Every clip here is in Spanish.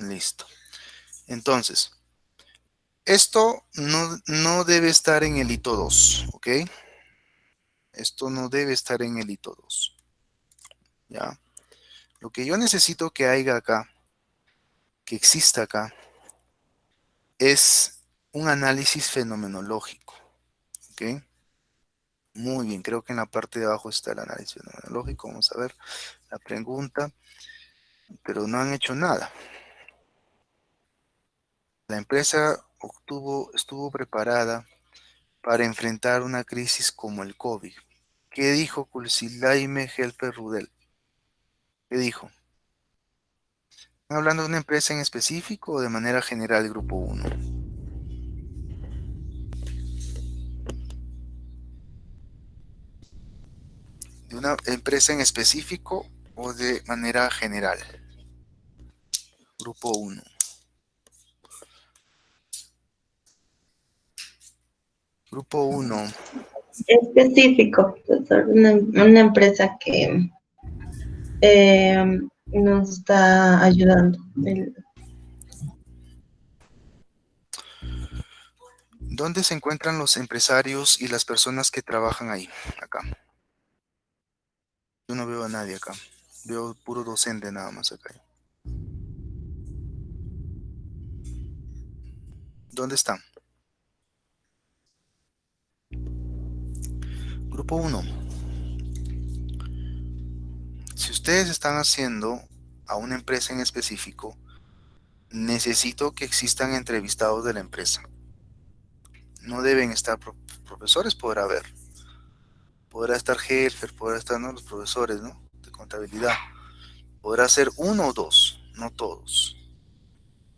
Listo. Entonces, esto no debe estar en el hito 2, ¿ok? Esto no debe estar en el hito 2, ¿ya? Lo que yo necesito que haya acá, que exista acá, es un análisis fenomenológico, ¿ok? Muy bien, creo que en la parte de abajo está el análisis fenomenológico. Vamos a ver la pregunta, pero no han hecho nada. La empresa estuvo preparada para enfrentar una crisis como el COVID. ¿Qué dijo Kulsilaime Helper Rudel? ¿Qué dijo? ¿Están hablando de una empresa en específico o de manera general Grupo 1? ¿De una empresa en específico o de manera general? Grupo 1. Grupo 1. Específico, profesor, una empresa que nos está ayudando. ¿Dónde se encuentran los empresarios y las personas que trabajan ahí? Acá. Yo no veo a nadie acá. Veo puro docente nada más acá. ¿Dónde están? Grupo 1. Si ustedes están haciendo a una empresa en específico, necesito que existan entrevistados de la empresa. No deben estar profesores, podrá haber. Podrá estar Helfer, podrá estar, ¿no?, los profesores, ¿no?, de contabilidad. Podrá ser uno o dos, no todos.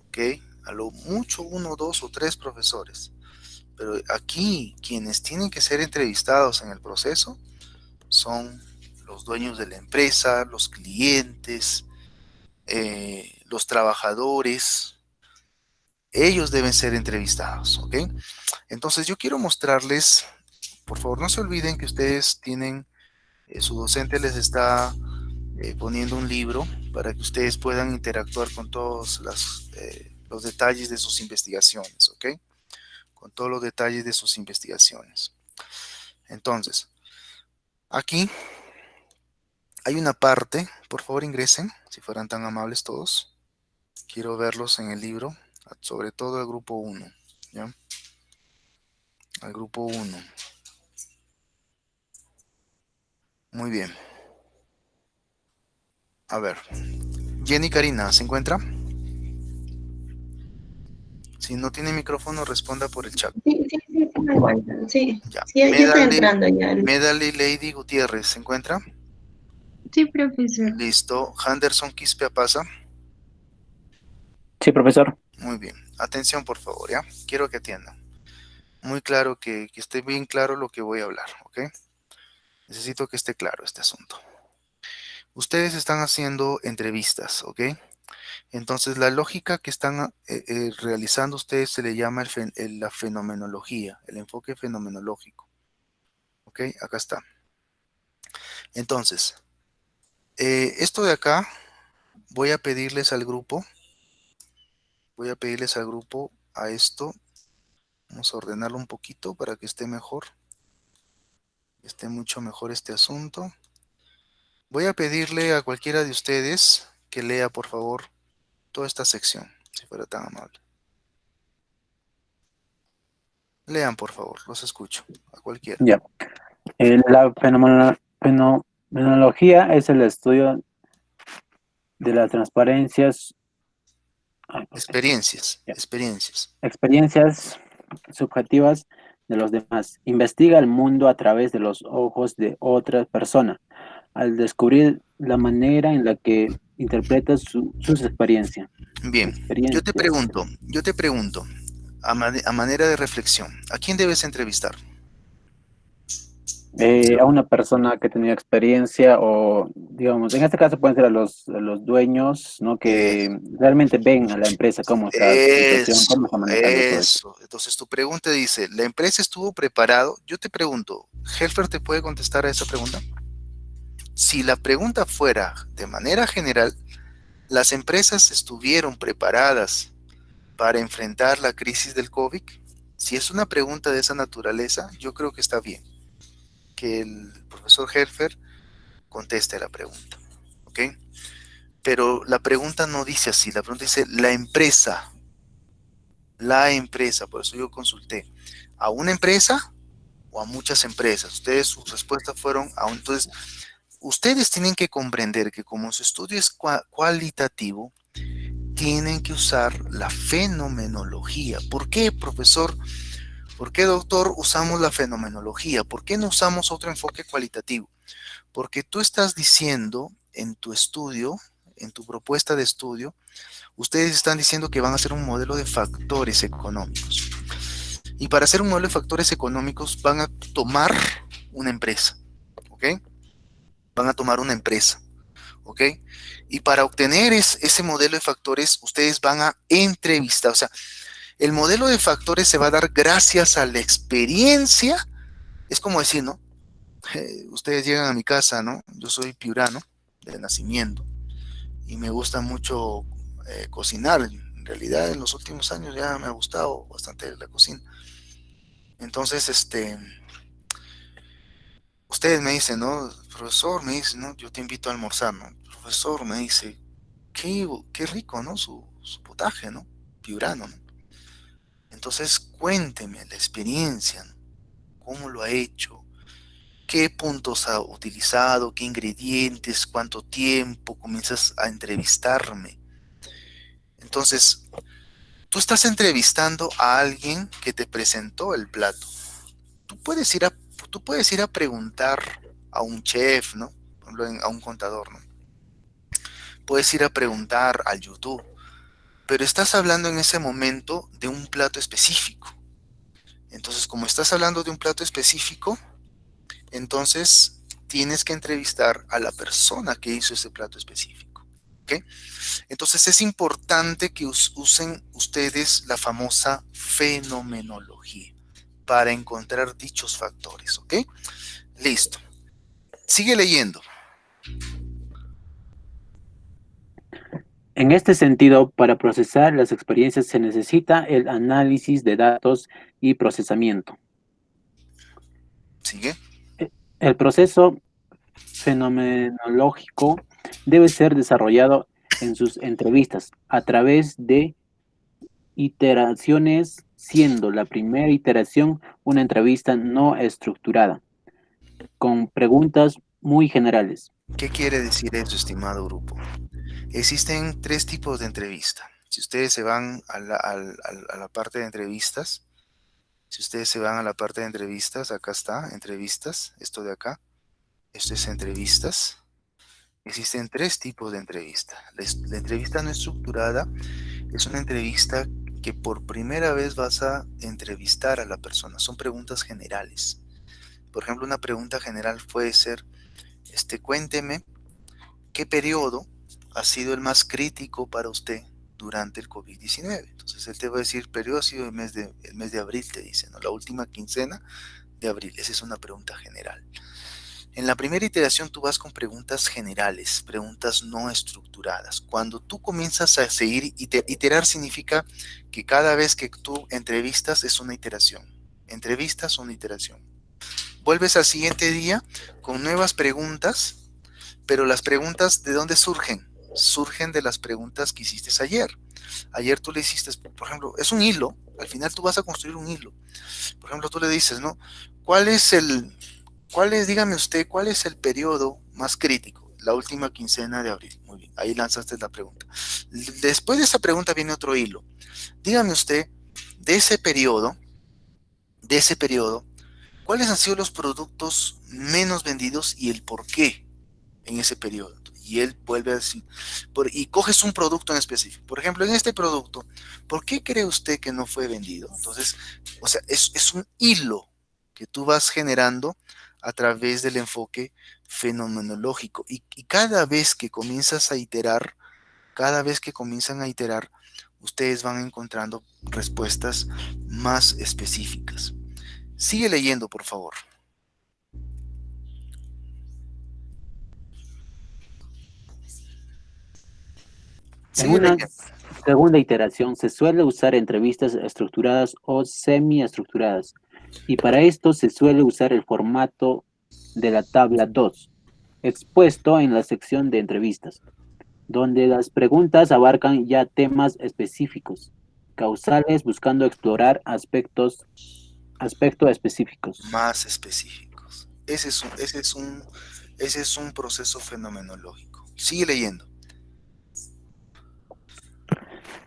¿Ok? A lo mucho uno, dos o tres profesores. Pero aquí quienes tienen que ser entrevistados en el proceso son los dueños de la empresa, los clientes, los trabajadores. Ellos deben ser entrevistados, ¿ok? Entonces yo quiero mostrarles, por favor no se olviden que ustedes tienen, su docente les está poniendo un libro para que ustedes puedan interactuar con todos los detalles de sus investigaciones, ¿ok? Con todos los detalles de sus investigaciones. Entonces, aquí hay una parte, por favor ingresen, si fueran tan amables todos. Quiero verlos en el libro, sobre todo el grupo 1, ¿ya? Al grupo 1. Muy bien. A ver. Jenny Karina, ¿se encuentra? Si no tiene micrófono, responda por el chat. Sí, me encuentro, sí, Ya. sí, ya estoy entrando ya. Medley Lady Gutiérrez, ¿se encuentra? Sí, profesor. Listo. Henderson Quispe pasa. Sí, profesor. Muy bien. Atención, por favor, ¿ya? Quiero que atiendan. Muy claro, que esté bien claro lo que voy a hablar, ¿ok? Necesito que esté claro este asunto. Ustedes están haciendo entrevistas, ¿ok? Entonces, la lógica que están realizando ustedes se le llama la fenomenología, el enfoque fenomenológico. ¿Ok? Acá está. Entonces, esto de acá, voy a pedirles al grupo, a esto, vamos a ordenarlo un poquito para que esté mejor, esté mucho mejor este asunto. Voy a pedirle a cualquiera de ustedes que lea, por favor, toda esta sección, si fuera tan amable. Lean, por favor, los escucho, a cualquiera. Ya. La fenomenología es el estudio de las transparencias, Experiencias. experiencias subjetivas de los demás. Investiga el mundo a través de los ojos de otra persona, al descubrir la manera en la que interpreta sus experiencias. Bien, yo te pregunto, a manera de reflexión, ¿a quién debes entrevistar? A una persona que tenía experiencia o, digamos, en este caso pueden ser a los dueños, ¿no? Que realmente ven a la empresa cómo está su situación, cómo está manejando todo eso. Eso. Entonces tu pregunta dice, ¿la empresa estuvo preparado? Yo te pregunto, ¿Helfer te puede contestar a esa pregunta? Si la pregunta fuera de manera general, ¿Las empresas estuvieron preparadas para enfrentar la crisis del COVID? Si es una pregunta de esa naturaleza, yo creo que está bien que el profesor Helfer conteste la pregunta, ¿ok? Pero la pregunta no dice así, la pregunta dice la empresa, por eso yo consulté, ¿a una empresa o a muchas empresas? Ustedes, sus respuestas fueron a un, entonces, ustedes tienen que comprender que como su estudio es cualitativo, tienen que usar la fenomenología. ¿Por qué, profesor? ¿Por qué, doctor, usamos la fenomenología? ¿Por qué no usamos otro enfoque cualitativo? Porque tú estás diciendo en tu estudio, en tu propuesta de estudio, ustedes están diciendo que van a hacer un modelo de factores económicos. Y para hacer un modelo de factores económicos van a tomar una empresa, ¿ok? Van a tomar una empresa, ¿ok? Y para obtener ese modelo de factores, ustedes van a entrevistar, o sea, el modelo de factores se va a dar gracias a la experiencia. Es como decir, ¿no? Ustedes llegan a mi casa, ¿no? Yo soy piurano de nacimiento y me gusta mucho cocinar. En realidad, en los últimos años ya me ha gustado bastante la cocina. Entonces, ustedes me dicen, ¿no? Profesor, me dice, ¿no? Yo te invito a almorzar, ¿no? Profesor, me dice, qué rico, ¿no? Su potaje, ¿no? Piurano, ¿no? Entonces, cuénteme la experiencia, ¿no? ¿Cómo lo ha hecho? ¿Qué puntos ha utilizado? ¿Qué ingredientes? ¿Cuánto tiempo? Comienzas a entrevistarme. Entonces, tú estás entrevistando a alguien que te presentó el plato. Tú puedes ir a, tú puedes ir a preguntar a un chef, ¿no? Por ejemplo, a un contador, ¿no? Puedes ir a preguntar al YouTube, pero estás hablando en ese momento de un plato específico. Entonces, como estás hablando de un plato específico, entonces tienes que entrevistar a la persona que hizo ese plato específico. ¿Ok? Entonces es importante que usen ustedes la famosa fenomenología para encontrar dichos factores. ¿Ok? Listo. Sigue leyendo. En este sentido, para procesar las experiencias se necesita el análisis de datos y procesamiento. Sigue. El proceso fenomenológico debe ser desarrollado en sus entrevistas a través de iteraciones, siendo la primera iteración una entrevista no estructurada, con preguntas muy generales. ¿Qué quiere decir eso, estimado grupo? Existen tres tipos de entrevista. Si ustedes se van a la parte de entrevistas, si ustedes se van a la parte de entrevistas, acá está, entrevistas, esto de acá, esto es entrevistas. Existen tres tipos de entrevista. La entrevista no estructurada es una entrevista que por primera vez vas a entrevistar a la persona. Son preguntas generales. Por ejemplo, una pregunta general puede ser, cuénteme qué periodo ha sido el más crítico para usted durante el COVID-19. Entonces él te va a decir, periodo ha sido el mes de abril, te dice, ¿no? La última quincena de abril. Esa es una pregunta general. En la primera iteración tú vas con preguntas generales, preguntas no estructuradas. Cuando tú comienzas a seguir, iterar significa que cada vez que tú entrevistas es una iteración. Entrevistas, una iteración. Vuelves al siguiente día con nuevas preguntas, pero las preguntas, ¿de dónde surgen? Surgen de las preguntas que hiciste ayer. Ayer tú le hiciste, por ejemplo, es un hilo, al final tú vas a construir un hilo. Por ejemplo, tú le dices, ¿no? ¿Cuál es dígame usted, cuál es el periodo más crítico? La última quincena de abril. Muy bien, ahí lanzaste la pregunta. Después de esa pregunta viene otro hilo. Dígame usted, de ese periodo, ¿cuáles han sido los productos menos vendidos y el por qué en ese periodo? Y él vuelve a decir, y coges un producto en específico. Por ejemplo, en este producto, ¿por qué cree usted que no fue vendido? Entonces, o sea, es un hilo que tú vas generando a través del enfoque fenomenológico. Y cada vez que comienzas a iterar, cada vez que comienzan a iterar, ustedes van encontrando respuestas más específicas. Sigue leyendo, por favor. En Sigue una leyendo. segunda iteración se suele usar entrevistas estructuradas o semi-estructuradas, y para esto se suele usar el formato de la tabla 2, expuesto en la sección de entrevistas, donde las preguntas abarcan ya temas específicos, causales, buscando explorar aspectos específicos. Más específicos. Ese es un proceso fenomenológico. Sigue leyendo.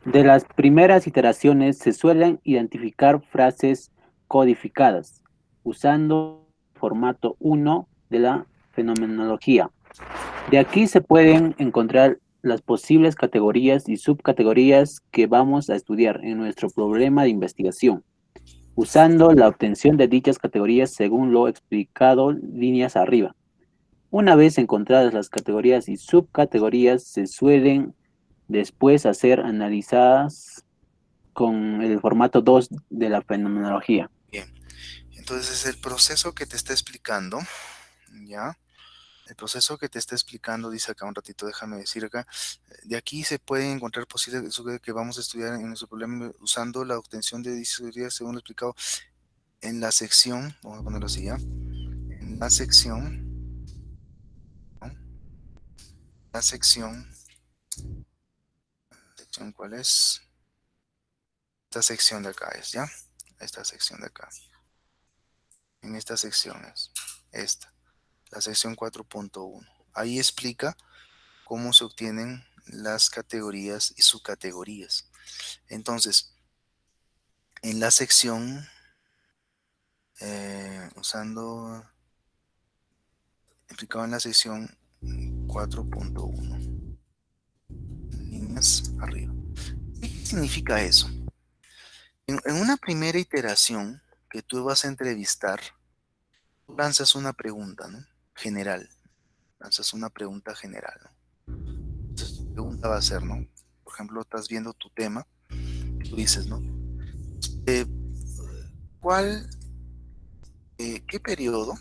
De las primeras iteraciones se suelen identificar frases codificadas, usando el formato 1 de la fenomenología. De aquí se pueden encontrar las posibles categorías y subcategorías que vamos a estudiar en nuestro problema de investigación, usando la obtención de dichas categorías según lo explicado líneas arriba. Una vez encontradas las categorías y subcategorías, se suelen después ser analizadas con el formato 2 de la fenomenología. Bien. Entonces, el proceso que te está explicando, ¿ya? El proceso que te está explicando, dice acá un ratito, déjame decir acá, de aquí se pueden encontrar posibles que vamos a estudiar en nuestro problema usando la obtención de disorías según lo explicado en la sección, vamos a ponerlo así, ¿ya? En la sección, ¿no? La sección, ¿cuál es? Esta sección de acá es, ¿ya? Esta sección de acá. En esta sección es esta, la sección 4.1. Ahí explica cómo se obtienen las categorías y subcategorías. Entonces, en la sección, explicado en la sección 4.1, líneas arriba. ¿Qué significa eso? En una primera iteración que tú vas a entrevistar, tú lanzas una pregunta, ¿no? General. Lanzas una pregunta general, ¿no? Entonces, tu pregunta va a ser, ¿no? Por ejemplo, estás viendo tu tema, tú dices, ¿no? ¿Cuál, qué periodo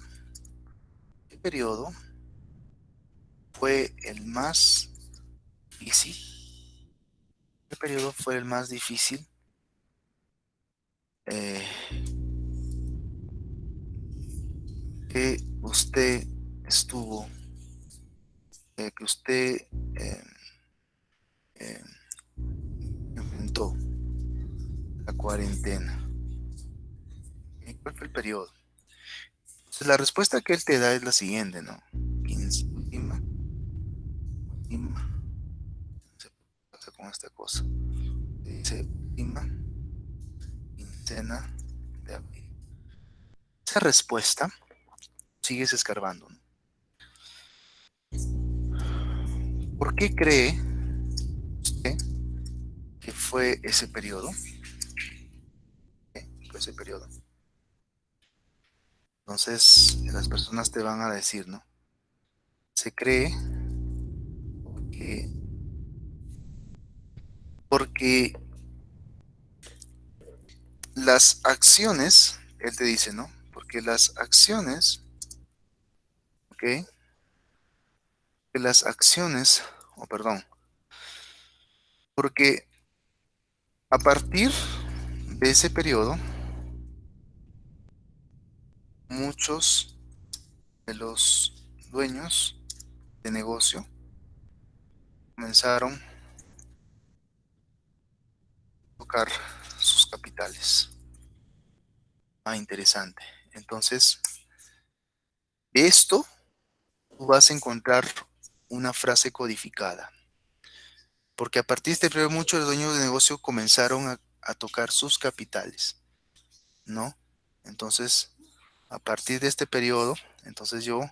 fue el más difícil? ¿Qué periodo fue el más difícil que usted estuvo, que usted eh, enfrentó la cuarentena? ¿Cuál fue el periodo? Entonces, la respuesta que él te da es la siguiente, ¿no? Última. No sé qué pasa con esta cosa. Dice última quincena de abril. Esa respuesta sigues escarbando, ¿no? ¿Por qué cree usted que fue ese periodo? ¿Qué fue ese periodo? Entonces, las personas te van a decir, ¿no? Se cree que porque las acciones, él te dice, ¿no? Porque las acciones, ¿ok? Que las acciones, perdón, porque a partir de ese periodo, muchos de los dueños de negocio comenzaron a tocar sus capitales. Ah, interesante. Entonces, de esto tú vas a encontrar una frase codificada. Porque a partir de este periodo, muchos dueños de negocio comenzaron a tocar sus capitales, ¿no? Entonces, a partir de este periodo, entonces yo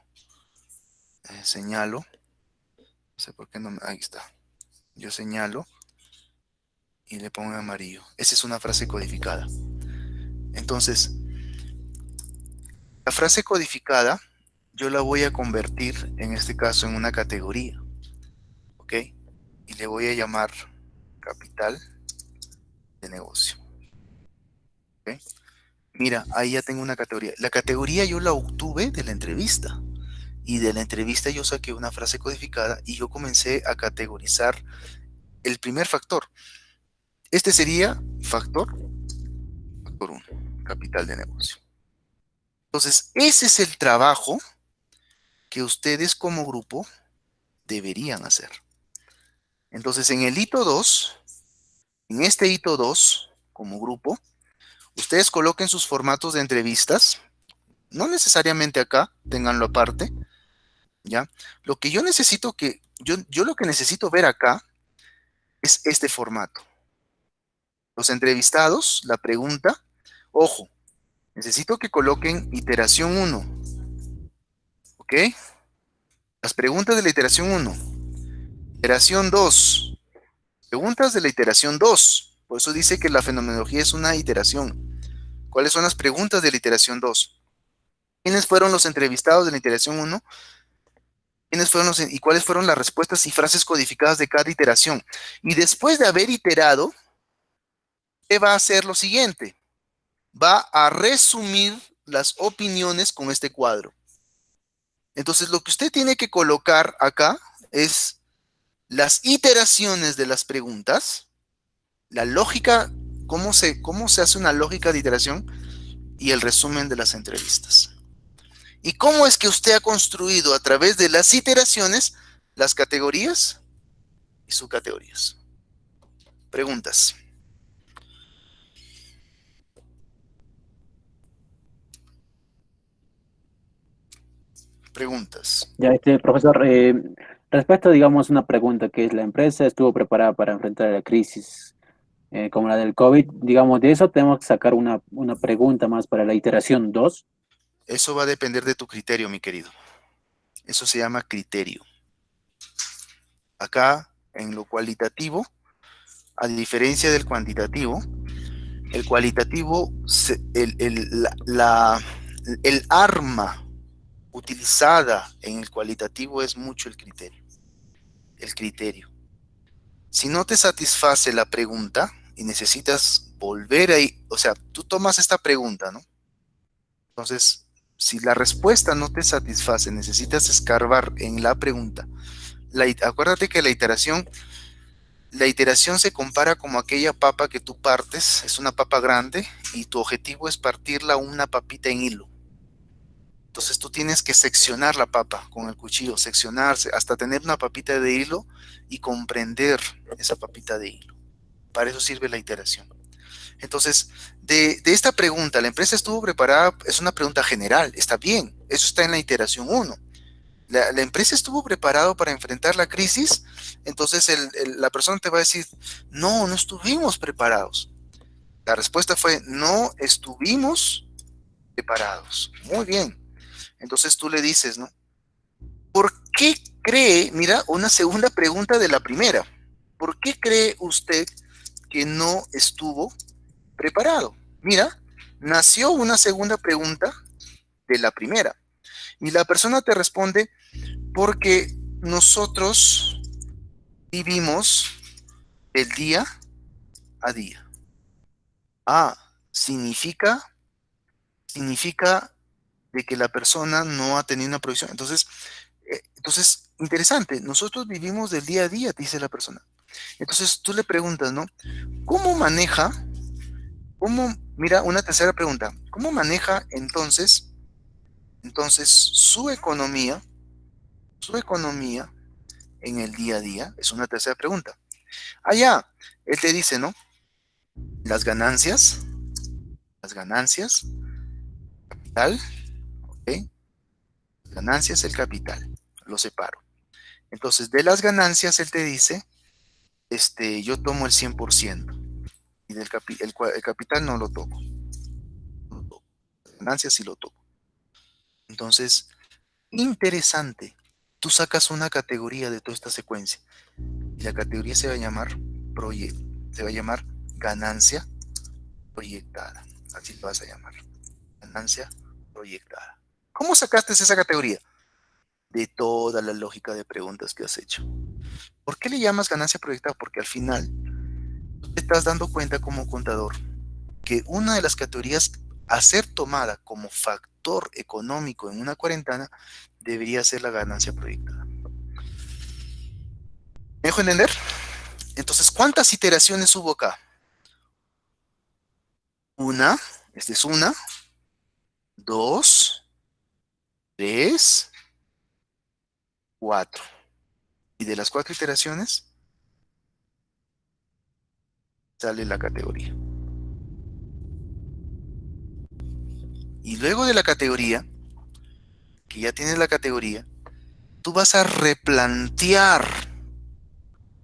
señalo, no sé por qué no, ahí está. Yo señalo y le pongo en amarillo. Esa es una frase codificada. Entonces, la frase codificada yo la voy a convertir, en este caso, en una categoría, ¿ok? Y le voy a llamar capital de negocio, ¿ok? Mira, ahí ya tengo una categoría. La categoría yo la obtuve de la entrevista. Y de la entrevista yo saqué una frase codificada y yo comencé a categorizar el primer factor. Este sería factor 1, capital de negocio. Entonces, ese es el trabajo que ustedes como grupo deberían hacer. Entonces, en el hito 2, en este hito 2, como grupo, ustedes coloquen sus formatos de entrevistas, no necesariamente acá, ténganlo aparte, ¿ya? Lo que yo necesito yo lo que necesito ver acá es este formato. Los entrevistados, la pregunta, ojo, necesito que coloquen iteración 1, ¿ok? Las preguntas de la iteración 1, iteración 2, preguntas de la iteración 2, por eso dice que la fenomenología es una iteración. ¿Cuáles son las preguntas de la iteración 2? ¿Quiénes fueron los entrevistados de la iteración 1? ¿Quiénes fueron y cuáles fueron las respuestas y frases codificadas de cada iteración? Y después de haber iterado, ¿qué va a hacer lo siguiente? Va a resumir las opiniones con este cuadro. Entonces, lo que usted tiene que colocar acá es las iteraciones de las preguntas, la lógica, cómo se hace una lógica de iteración y el resumen de las entrevistas. ¿Y cómo es que usted ha construido a través de las iteraciones las categorías y subcategorías? Preguntas. Preguntas. Ya, profesor, respecto, digamos, una pregunta que es, la empresa estuvo preparada para enfrentar la crisis como la del COVID, digamos, de eso tenemos que sacar una pregunta más para la iteración 2. Eso va a depender de tu criterio, mi querido. Eso se llama criterio. Acá, en lo cualitativo, a diferencia del cuantitativo, el cualitativo, el arma utilizada en el cualitativo es mucho el criterio. El criterio. Si no te satisface la pregunta y necesitas volver ahí, o sea, tú tomas esta pregunta, ¿no? Entonces, si la respuesta no te satisface, necesitas escarbar en la pregunta. Acuérdate que la iteración se compara como aquella papa que tú partes, es una papa grande y tu objetivo es partirla una papita en hilo. Entonces tú tienes que seccionar la papa con el cuchillo, seccionarse hasta tener una papita de hilo y comprender esa papita de hilo. Para eso sirve la iteración. Entonces, de esta pregunta, ¿la empresa estuvo preparada? Es una pregunta general, está bien, eso está en la iteración 1. La empresa estuvo preparada para enfrentar la crisis, entonces la persona te va a decir, no estuvimos preparados. La respuesta fue, no estuvimos preparados. Muy bien. Entonces tú le dices, ¿no? ¿Por qué cree, mira, una segunda pregunta de la primera, ¿por qué cree usted que no estuvo preparado? Mira, nació una segunda pregunta de la primera. Y la persona te responde, porque nosotros vivimos el día a día. Ah, significa de que la persona no ha tenido una provisión. Entonces, interesante, nosotros vivimos del día a día, dice la persona. Entonces tú le preguntas, ¿no? ¿Cómo maneja? Mira, una tercera pregunta. ¿Cómo maneja entonces su economía en el día a día? Es una tercera pregunta. Allá, él te dice, ¿no? Las ganancias, capital, ¿ok? Ganancias, el capital, lo separo. Entonces, de las ganancias, él te dice, yo tomo el 100%, y el capital no lo toco. Las ganancias sí lo toco. Entonces, interesante. Tú sacas una categoría de toda esta secuencia, y la categoría se va a llamar ganancia proyectada. Así lo vas a llamar. Ganancia proyectada. ¿Cómo sacaste esa categoría? De toda la lógica de preguntas que has hecho. ¿Por qué le llamas ganancia proyectada? Porque al final tú te estás dando cuenta como contador que una de las categorías a ser tomada como factor económico en una cuarentena debería ser la ganancia proyectada. ¿Me dejo entender? Entonces, ¿cuántas iteraciones hubo acá? Una, esta es una, dos, tres, cuatro. Y de las 4 iteraciones sale la categoría. Y luego de la categoría, que ya tienes la categoría, tú vas a replantear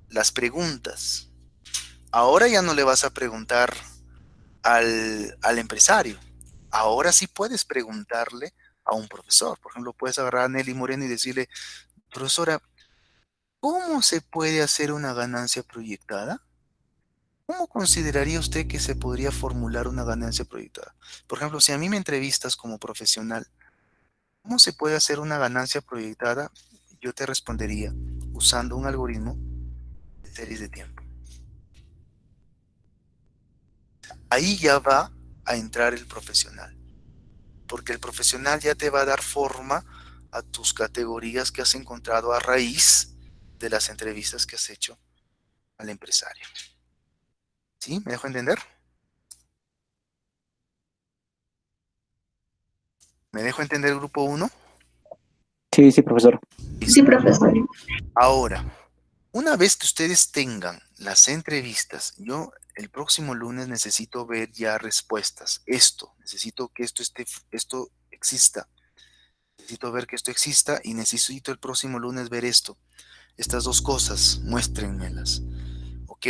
las preguntas. Ahora ya no le vas a preguntar al empresario. Ahora sí puedes preguntarle a un profesor. Por ejemplo, puedes agarrar a Nelly Moreno y decirle, profesora, ¿cómo se puede hacer una ganancia proyectada? ¿Cómo consideraría usted que se podría formular una ganancia proyectada? Por ejemplo, si a mí me entrevistas como profesional, ¿cómo se puede hacer una ganancia proyectada? Yo te respondería usando un algoritmo de series de tiempo. Ahí ya va a entrar el profesional, porque el profesional ya te va a dar forma a tus categorías que has encontrado a raíz de las entrevistas que has hecho al empresario. ¿Sí? ¿Me dejo entender? ¿Me dejo entender grupo 1? Sí, sí, profesor. Sí, profesor. Ahora, una vez que ustedes tengan las entrevistas, yo el próximo lunes necesito ver ya respuestas. Necesito que esto exista. Necesito ver que esto exista y necesito el próximo lunes ver esto. Estas dos cosas, muéstrenmelas. ¿Ok?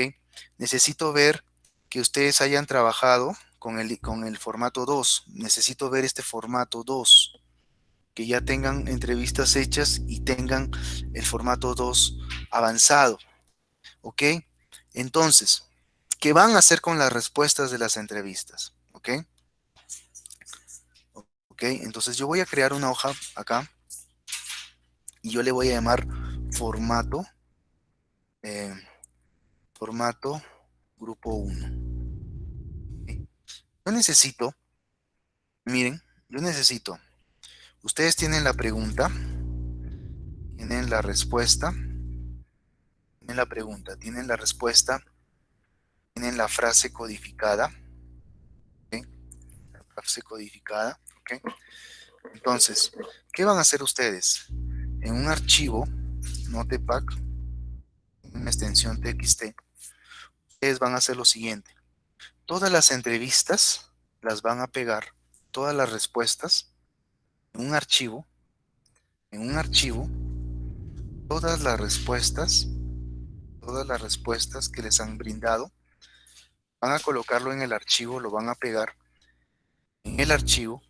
Necesito ver que ustedes hayan trabajado con el formato 2. Necesito ver este formato 2. Que ya tengan entrevistas hechas y tengan el formato 2 avanzado. ¿Ok? Entonces, ¿qué van a hacer con las respuestas de las entrevistas? ¿Ok? ¿Ok? Entonces yo voy a crear una hoja acá y yo le voy a llamar formato, eh, formato grupo 1. ¿Ok? Yo necesito, miren, yo necesito, ustedes tienen la pregunta, tienen la respuesta, tienen la pregunta, tienen la respuesta, tienen la frase codificada, ¿ok? La frase codificada, ¿ok? Entonces, ¿qué van a hacer ustedes? En un archivo, Notepad, una extensión TXT, ustedes van a hacer lo siguiente. Todas las entrevistas las van a pegar, todas las respuestas, en un archivo, en un archivo, todas las respuestas que les han brindado, van a colocarlo en el archivo, lo van a pegar en el archivo,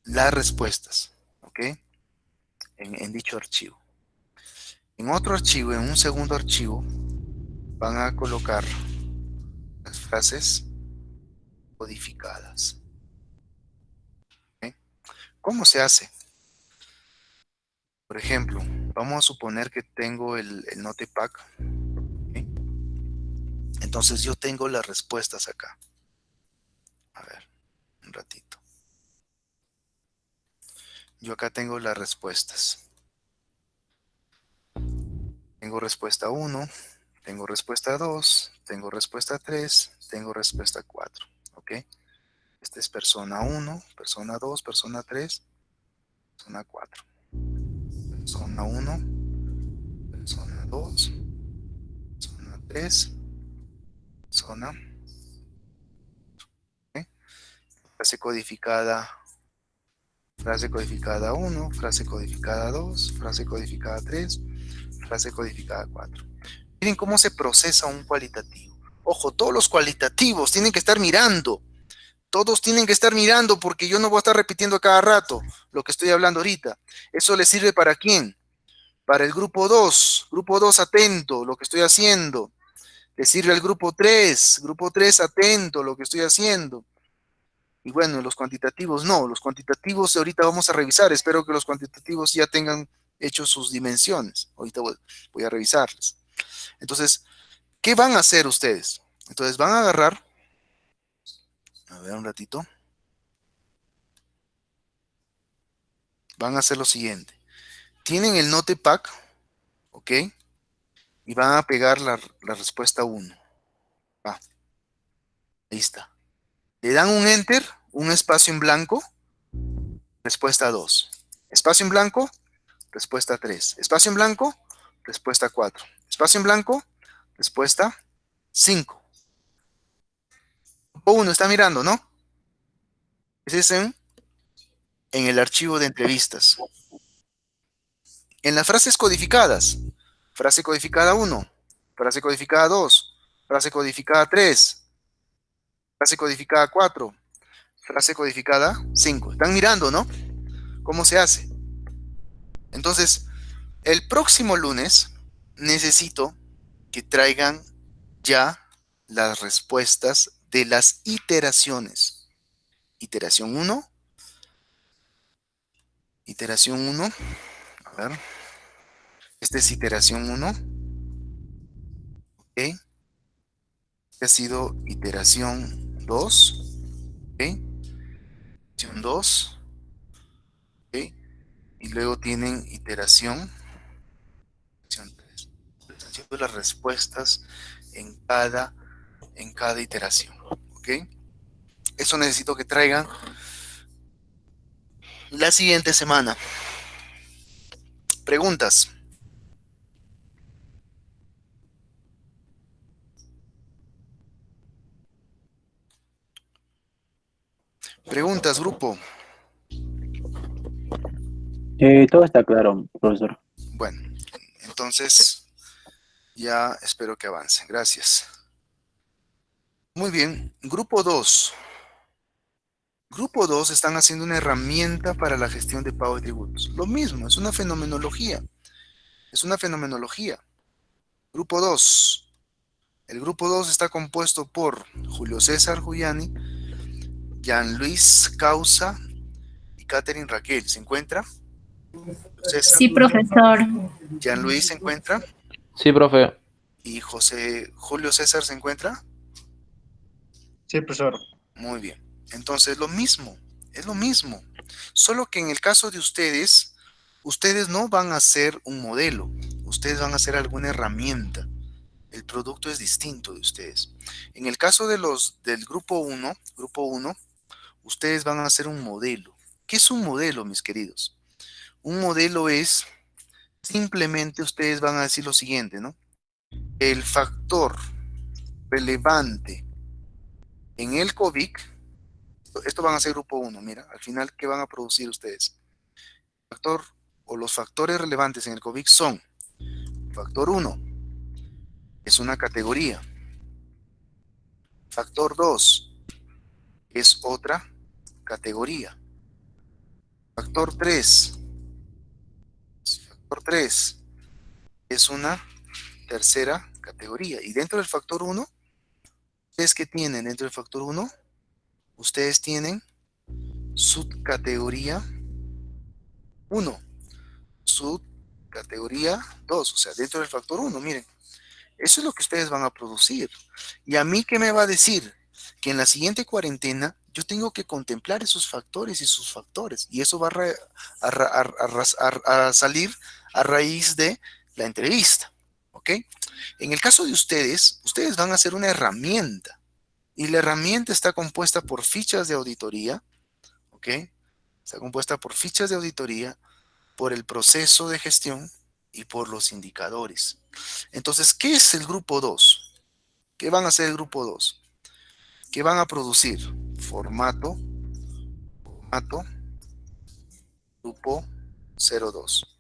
las respuestas, ¿ok? En dicho archivo. En otro archivo, en un segundo archivo, van a colocar las frases codificadas. ¿Ok? ¿Cómo se hace? Por ejemplo, vamos a suponer que tengo el Notepad. ¿Ok? Entonces yo tengo las respuestas acá. A ver, un ratito. Yo acá tengo las respuestas. Tengo respuesta 1, tengo respuesta 2, tengo respuesta 3, tengo respuesta 4. ¿Ok? Esta es persona 1, persona 2, persona 3, persona 4. Persona 1, persona 2, persona 3, persona. ¿Ok? Frase codificada 1, frase codificada 2, frase codificada 3, frase codificada 4. Miren cómo se procesa un cualitativo. Ojo, todos los cualitativos tienen que estar mirando. Todos tienen que estar mirando porque yo no voy a estar repitiendo cada rato lo que estoy hablando ahorita. ¿Eso le sirve para quién? Para el grupo 2. Grupo 2 atento, lo que estoy haciendo. Le sirve al grupo 3 atento, lo que estoy haciendo. Y bueno, los cuantitativos no, los cuantitativos ahorita vamos a revisar, espero que los cuantitativos ya tengan hecho sus dimensiones. Ahorita voy a revisarles. Entonces, ¿qué van a hacer ustedes? Entonces van a agarrar, a ver un ratito, van a hacer lo siguiente. Tienen el Notepad, ¿ok? y van a pegar la respuesta 1. Va, ahí está. Le dan un enter, un espacio en blanco, respuesta 2. Espacio en blanco, respuesta 3. Espacio en blanco, respuesta 4. Espacio en blanco, respuesta 5. Grupo 1 está mirando, ¿no? Ese es en el archivo de entrevistas. En las frases codificadas, frase codificada 1, frase codificada 2, frase codificada 3, frase codificada 4, frase codificada 5. Están mirando, ¿no? ¿Cómo se hace? Entonces, el próximo lunes necesito que traigan ya las respuestas de las iteraciones. Iteración 1. Iteración 1. A ver. Esta es iteración 1. Ok. Esta ha sido iteración 2. Ok. Iteración 2. Ok. Y luego tienen iteración 3. Haciendo las respuestas en cada iteración. Ok. Eso necesito que traigan la siguiente semana. Preguntas. Preguntas, grupo. Todo está claro, profesor. Bueno, entonces ya espero que avance. Gracias. Muy bien. Grupo 2. Grupo 2 están haciendo una herramienta para la gestión de pago de tributos. Lo mismo, es una fenomenología. Es una fenomenología. Grupo 2. El grupo 2 está compuesto por Julio César Giuliani, Jean Luis Causa y Catherine Raquel. ¿Se encuentra? César, Sí, profesor. Jean Luis se encuentra. Sí, profe. Y Julio César se encuentra. Sí, profesor. Muy bien. Entonces, es lo mismo. Solo que en el caso de ustedes, ustedes no van a hacer un modelo, ustedes van a hacer alguna herramienta. El producto es distinto de ustedes. En el caso de del grupo 1, ustedes van a hacer un modelo. ¿Qué es un modelo, mis queridos? Un modelo es, simplemente ustedes van a decir lo siguiente, ¿no? El factor relevante en el COBIC, esto van a ser grupo 1, mira, al final, ¿qué van a producir ustedes? Factor o los factores relevantes en el COBIC son, factor 1, es una categoría. Factor 2, es otra categoría. Factor 3, es una tercera categoría. Y dentro del factor 1, ¿ustedes qué tienen dentro del factor 1? Ustedes tienen subcategoría 1, subcategoría 2, o sea, dentro del factor 1, miren. Eso es lo que ustedes van a producir. ¿Y a mí qué me va a decir? Que en la siguiente cuarentena yo tengo que contemplar esos factores y sus factores. Y eso va a salir a raíz de la entrevista. ¿Ok? En el caso de ustedes van a hacer una herramienta. Y la herramienta está compuesta por fichas de auditoría. ¿Ok? Está compuesta por fichas de auditoría, por el proceso de gestión y por los indicadores. Entonces, ¿qué es el grupo 2? ¿Qué van a hacer el grupo 2? ¿Qué van a producir? Formato, grupo 02.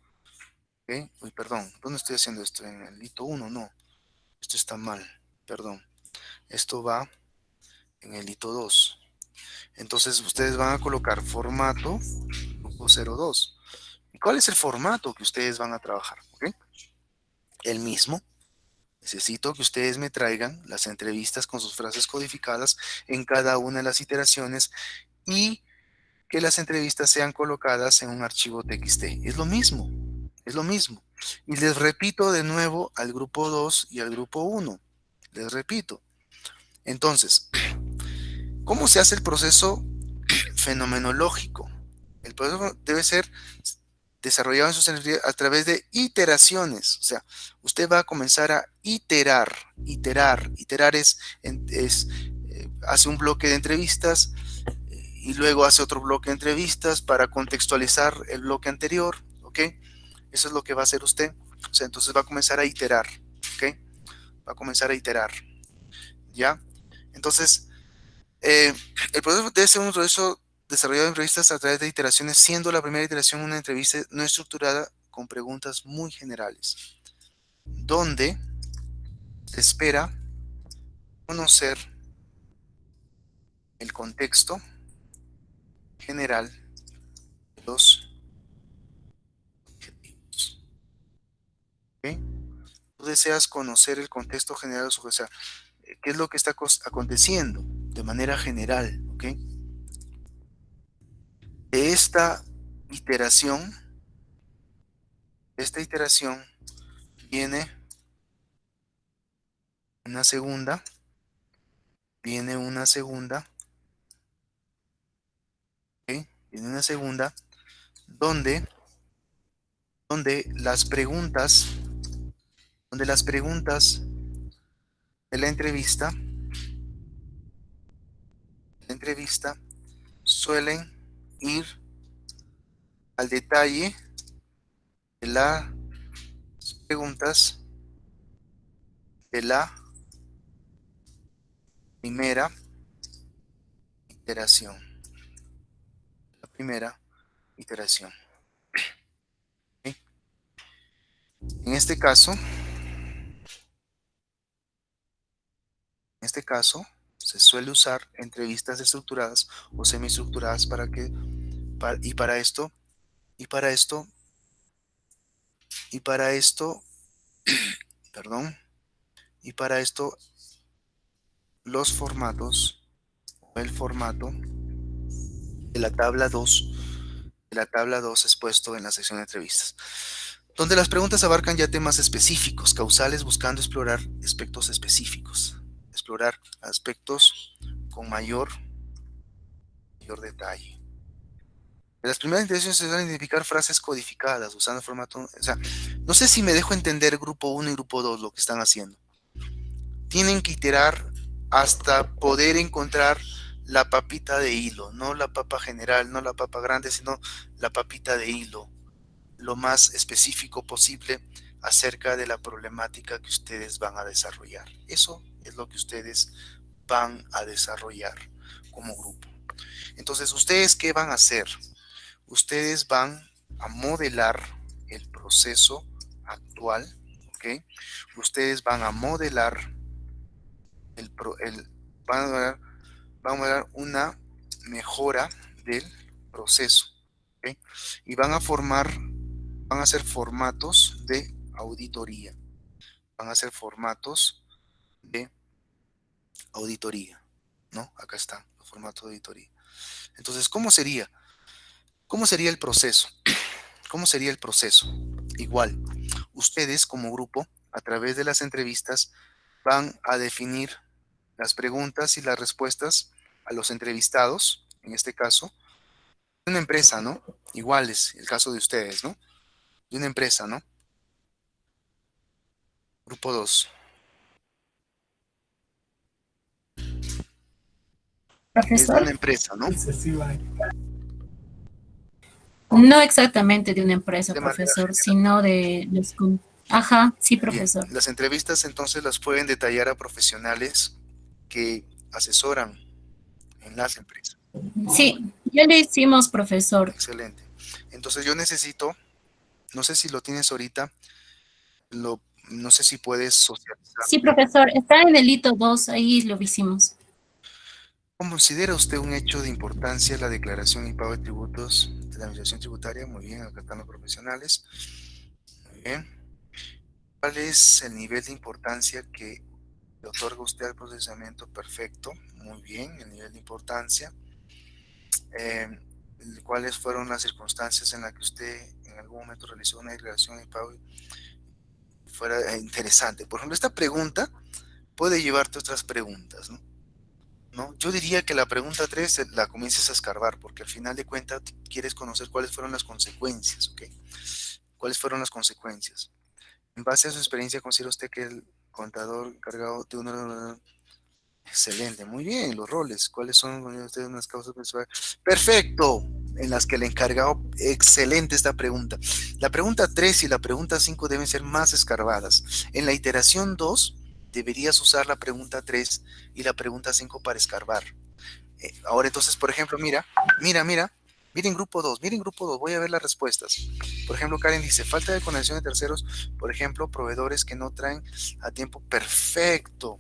¿Okay? Uy, perdón, ¿dónde estoy haciendo esto? En el hito 1, no. Esto está mal, perdón. Esto va en el hito 2. Entonces, ustedes van a colocar formato, grupo 02. ¿Y cuál es el formato que ustedes van a trabajar? ¿Okay? El mismo. Necesito que ustedes me traigan las entrevistas con sus frases codificadas en cada una de las iteraciones y que las entrevistas sean colocadas en un archivo TXT. Es lo mismo, es lo mismo. Y les repito de nuevo al grupo 2 y al grupo 1. Les repito. Entonces, ¿cómo se hace el proceso fenomenológico? El proceso debe ser desarrollado en sus energías a través de iteraciones. O sea, usted va a comenzar a iterar. Iterar hace un bloque de entrevistas y luego hace otro bloque de entrevistas para contextualizar el bloque anterior, ¿ok? Eso es lo que va a hacer usted. O sea, entonces va a comenzar a iterar, ¿ok? Va a comenzar a iterar, ¿ya? Entonces, el proceso debe ser un proceso desarrollado en entrevistas a través de iteraciones, siendo la primera iteración una entrevista no estructurada con preguntas muy generales, donde se espera conocer el contexto general de los objetivos. ¿Ok? Tú deseas conocer el contexto general de los objetivos, o sea, qué es lo que está aconteciendo de manera general, ¿ok? De iteración, esta iteración viene una segunda, ¿ok? Viene una segunda, donde las preguntas, de la entrevista suelen ir al detalle de las preguntas de la primera iteración. ¿Ok? En este caso, se suele usar entrevistas estructuradas o semiestructuradas para esto, perdón, y para esto los formatos o el formato de la tabla 2 es puesto en la sección de entrevistas, donde las preguntas abarcan ya temas específicos, causales, buscando explorar aspectos específicos, explorar aspectos con mayor detalle. En las primeras intervenciones se van a identificar frases codificadas usando el formato, o sea, no sé si me dejo entender grupo 1 y grupo 2 lo que están haciendo. Tienen que iterar hasta poder encontrar la papita de hilo, no la papa general, no la papa grande, sino la papita de hilo, lo más específico posible acerca de la problemática que ustedes van a desarrollar. Eso es lo que ustedes van a desarrollar como grupo. Entonces, ¿ustedes qué van a hacer? Ustedes van a modelar el proceso actual, ¿ok? Ustedes van a modelar van a modelar una mejora del proceso, ¿ok? Y van a hacer formatos de auditoría. ¿No? Acá está, el formato de auditoría. Entonces, ¿cómo sería? ¿Cómo sería el proceso? ¿Cómo sería el proceso? Igual, ustedes como grupo, a través de las entrevistas, van a definir las preguntas y las respuestas a los entrevistados, en este caso, de una empresa, ¿no? Igual es el caso de ustedes, ¿no? De una empresa, ¿no? Grupo 2. Es de Profesor, una empresa, ¿no? no exactamente de una empresa, De manera profesor, general. sino de Ajá, sí, Bien, profesor. las entrevistas entonces las pueden detallar a profesionales que asesoran en las empresas. Sí, ya le hicimos, profesor. Excelente. Entonces yo necesito, no sé si lo tienes ahorita, no sé si puedes socializar. Sí, profesor, está en el hito 2, ahí lo hicimos. ¿Considera usted un hecho de importancia la declaración y pago de tributos de la Administración Tributaria? Muy bien, acá están los profesionales. Muy bien. ¿Cuál es el nivel de importancia que le otorga usted al procesamiento? Perfecto, muy bien, el nivel de importancia. ¿Cuáles fueron las circunstancias en las que usted en algún momento realizó una declaración y pago? Fuera interesante. Por ejemplo, esta pregunta puede llevarte a otras preguntas, ¿no? ¿no? Yo diría que la pregunta 3 la comiences a escarbar, porque al final de cuentas quieres conocer cuáles fueron las consecuencias, ¿ok? ¿Cuáles fueron las consecuencias? En base a su experiencia, ¿considera usted que el contador encargado de una... Excelente, muy bien, los roles. ¿Cuáles son ustedes unas causas principales? Perfecto, en las que el encargado, excelente esta pregunta. La pregunta 3 y la pregunta 5 deben ser más escarbadas. En la iteración 2 deberías usar la pregunta 3 y la pregunta 5 para escarbar. Ahora entonces, por ejemplo, miren grupo 2, voy a ver las respuestas. Por ejemplo, Karen dice, falta de conexión de terceros, por ejemplo, proveedores que no traen a tiempo. Perfecto.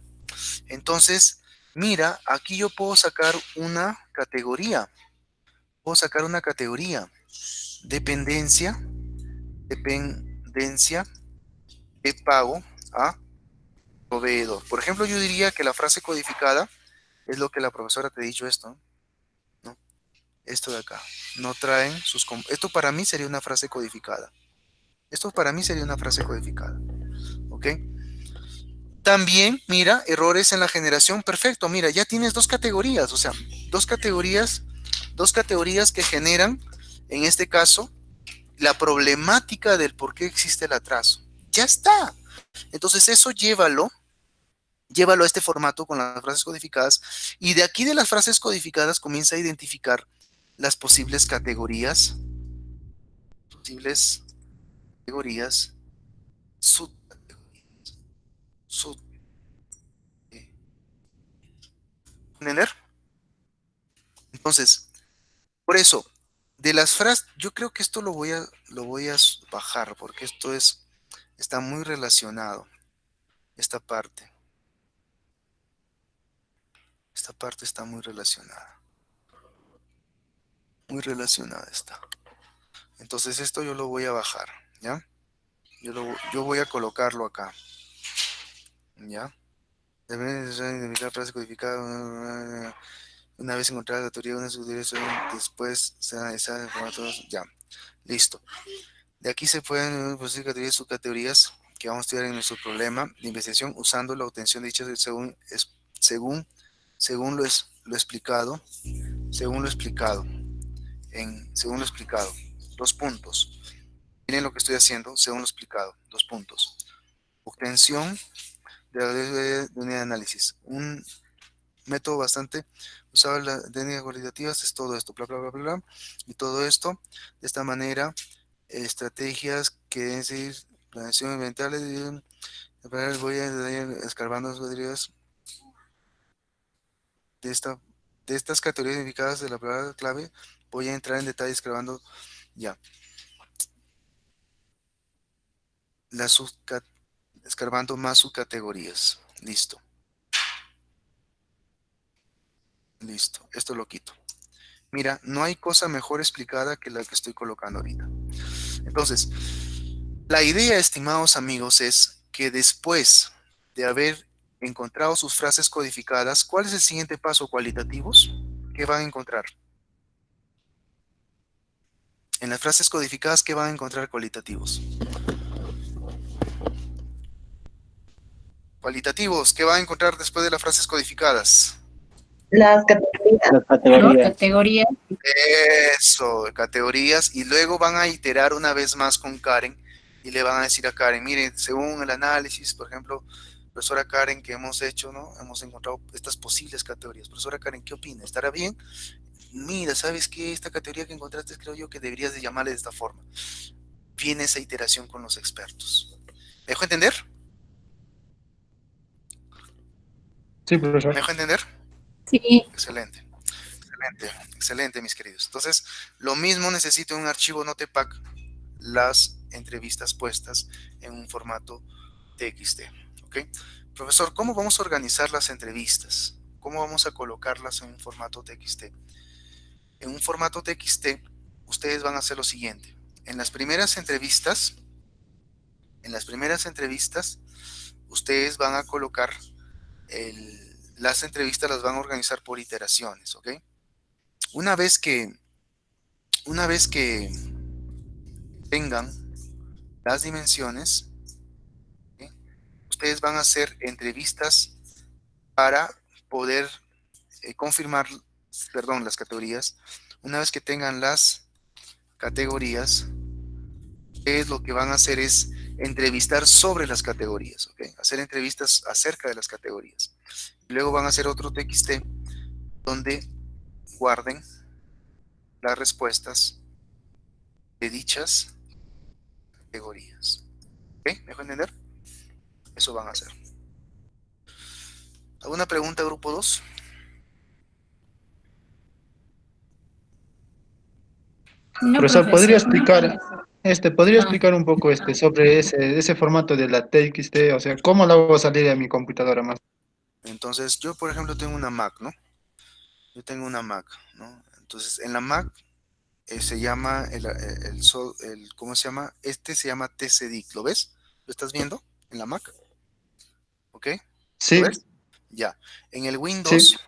Entonces, mira, aquí yo puedo sacar una categoría. Dependencia de pago a proveedor. Por ejemplo, yo diría que la frase codificada es lo que la profesora te ha dicho esto, ¿no? Esto de acá. No traen sus... Esto para mí sería una frase codificada. ¿Ok? También, mira, errores en la generación. Perfecto, mira, ya tienes dos categorías, o sea, dos categorías que generan, en este caso, la problemática del por qué existe el atraso. Ya está. Entonces, eso llévalo a este formato con las frases codificadas y de aquí de las frases codificadas comienza a identificar las posibles categorías, subcategorías, sub, ¿entender? Entonces, por eso, de las frases, yo creo que esto lo voy a bajar porque está muy relacionado, esta parte. Esta parte está muy relacionada. Muy relacionada está. Entonces esto yo lo voy a bajar, ¿ya? Yo voy a colocarlo acá, ¿ya? Debe identificar frase codificada. Una vez encontrada la teoría, una subdirección, después se analiza el formato, ya. Listo. De aquí se pueden producir categorías y subcategorías que vamos a estudiar en nuestro problema de investigación usando la obtención de dichas según lo explicado. Según lo explicado. Dos puntos. Miren lo que estoy haciendo, según lo explicado. Dos puntos. Obtención de unidad de análisis. Un método bastante usado en las técnicas cualitativas es todo esto, bla, bla, bla, bla, bla. Y todo esto, de esta manera, estrategias que deben seguir, planeación ambiental, voy a ir escarbando las categorías de estas categorías identificadas de la palabra clave. Voy a entrar en detalle escarbando ya. Escarbando más subcategorías. Listo. Listo. Esto lo quito. Mira, no hay cosa mejor explicada que la que estoy colocando ahorita. Entonces, la idea, estimados amigos, es que después de haber encontrado sus frases codificadas, ¿cuál es el siguiente paso? Cualitativos. ¿Qué van a encontrar? En las frases codificadas, ¿qué van a encontrar cualitativos? Cualitativos, ¿qué van a encontrar después de las frases codificadas? Las categorías. Las ¿no? categorías. Categoría. Eso, categorías, y luego van a iterar una vez más con Karen y le van a decir a Karen, miren, según el análisis, por ejemplo, profesora Karen, que hemos hecho, ¿no? Hemos encontrado estas posibles categorías. Profesora Karen, ¿qué opina? ¿Estará bien? Mira, ¿sabes qué? Esta categoría que encontraste creo yo que deberías de llamarle de esta forma. Viene esa iteración con los expertos. ¿Me dejo entender? Sí, ¿Me profesor. dejo entender? Sí. Excelente. Excelente, mis queridos. Entonces, lo mismo necesito en un archivo Notepad las entrevistas puestas en un formato TXT. ¿Ok? Profesor, ¿cómo vamos a organizar las entrevistas? ¿Cómo vamos a colocarlas en un formato TXT? En un formato TXT, ustedes van a hacer lo siguiente. En las primeras entrevistas, ustedes van a colocar las entrevistas las van a organizar por iteraciones, ¿ok? Una vez que tengan las dimensiones, ¿sí? Ustedes van a hacer entrevistas para poder confirmar, perdón, las categorías. Una vez que tengan las categorías, ustedes lo que van a hacer es entrevistar sobre las categorías, ¿ok? Hacer entrevistas acerca de las categorías. Y luego van a hacer otro TXT donde guarden las respuestas de dichas categorías. ¿Ok? ¿Me dejo entender? Eso van a hacer. ¿Alguna pregunta, grupo 2? No, Profesor, ¿podría profesor. Ah, explicar un poco sobre ese formato de la TXT? O sea, ¿cómo lo hago salir a mi computadora más? Entonces, yo, por ejemplo, tengo una Mac, ¿no? Yo tengo una Mac, ¿no? Entonces, en la Mac se llama, ¿cómo se llama? Este se llama TCDIC, ¿lo ves? ¿Lo estás viendo en la Mac? ¿Ok? ¿Lo Sí, ves? Ya. En el sí, Windows,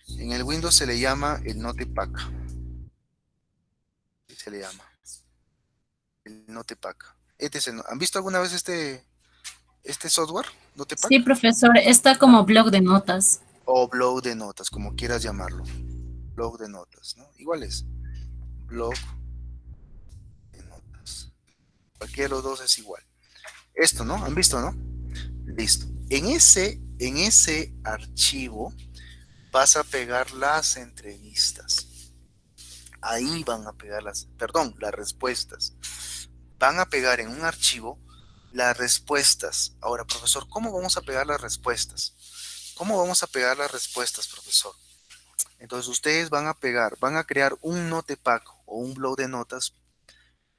en el Windows se le llama el Notepack. Así se le llama. El Notepack. ¿Han visto alguna vez este software? sí, Notepack. profesor, está como blog de notas. O blog de notas, como quieras llamarlo. Blog de notas, ¿no? Igual es. Blog de notas. Cualquiera de los dos es igual. Esto, ¿no? ¿Han visto, no? Listo. En ese archivo vas a pegar las entrevistas. Ahí van a pegar las respuestas. Van a pegar en un archivo las respuestas. Ahora, profesor, ¿cómo vamos a pegar las respuestas? ¿Cómo vamos a pegar las respuestas, profesor? Entonces ustedes van a crear un notepack o un blog de notas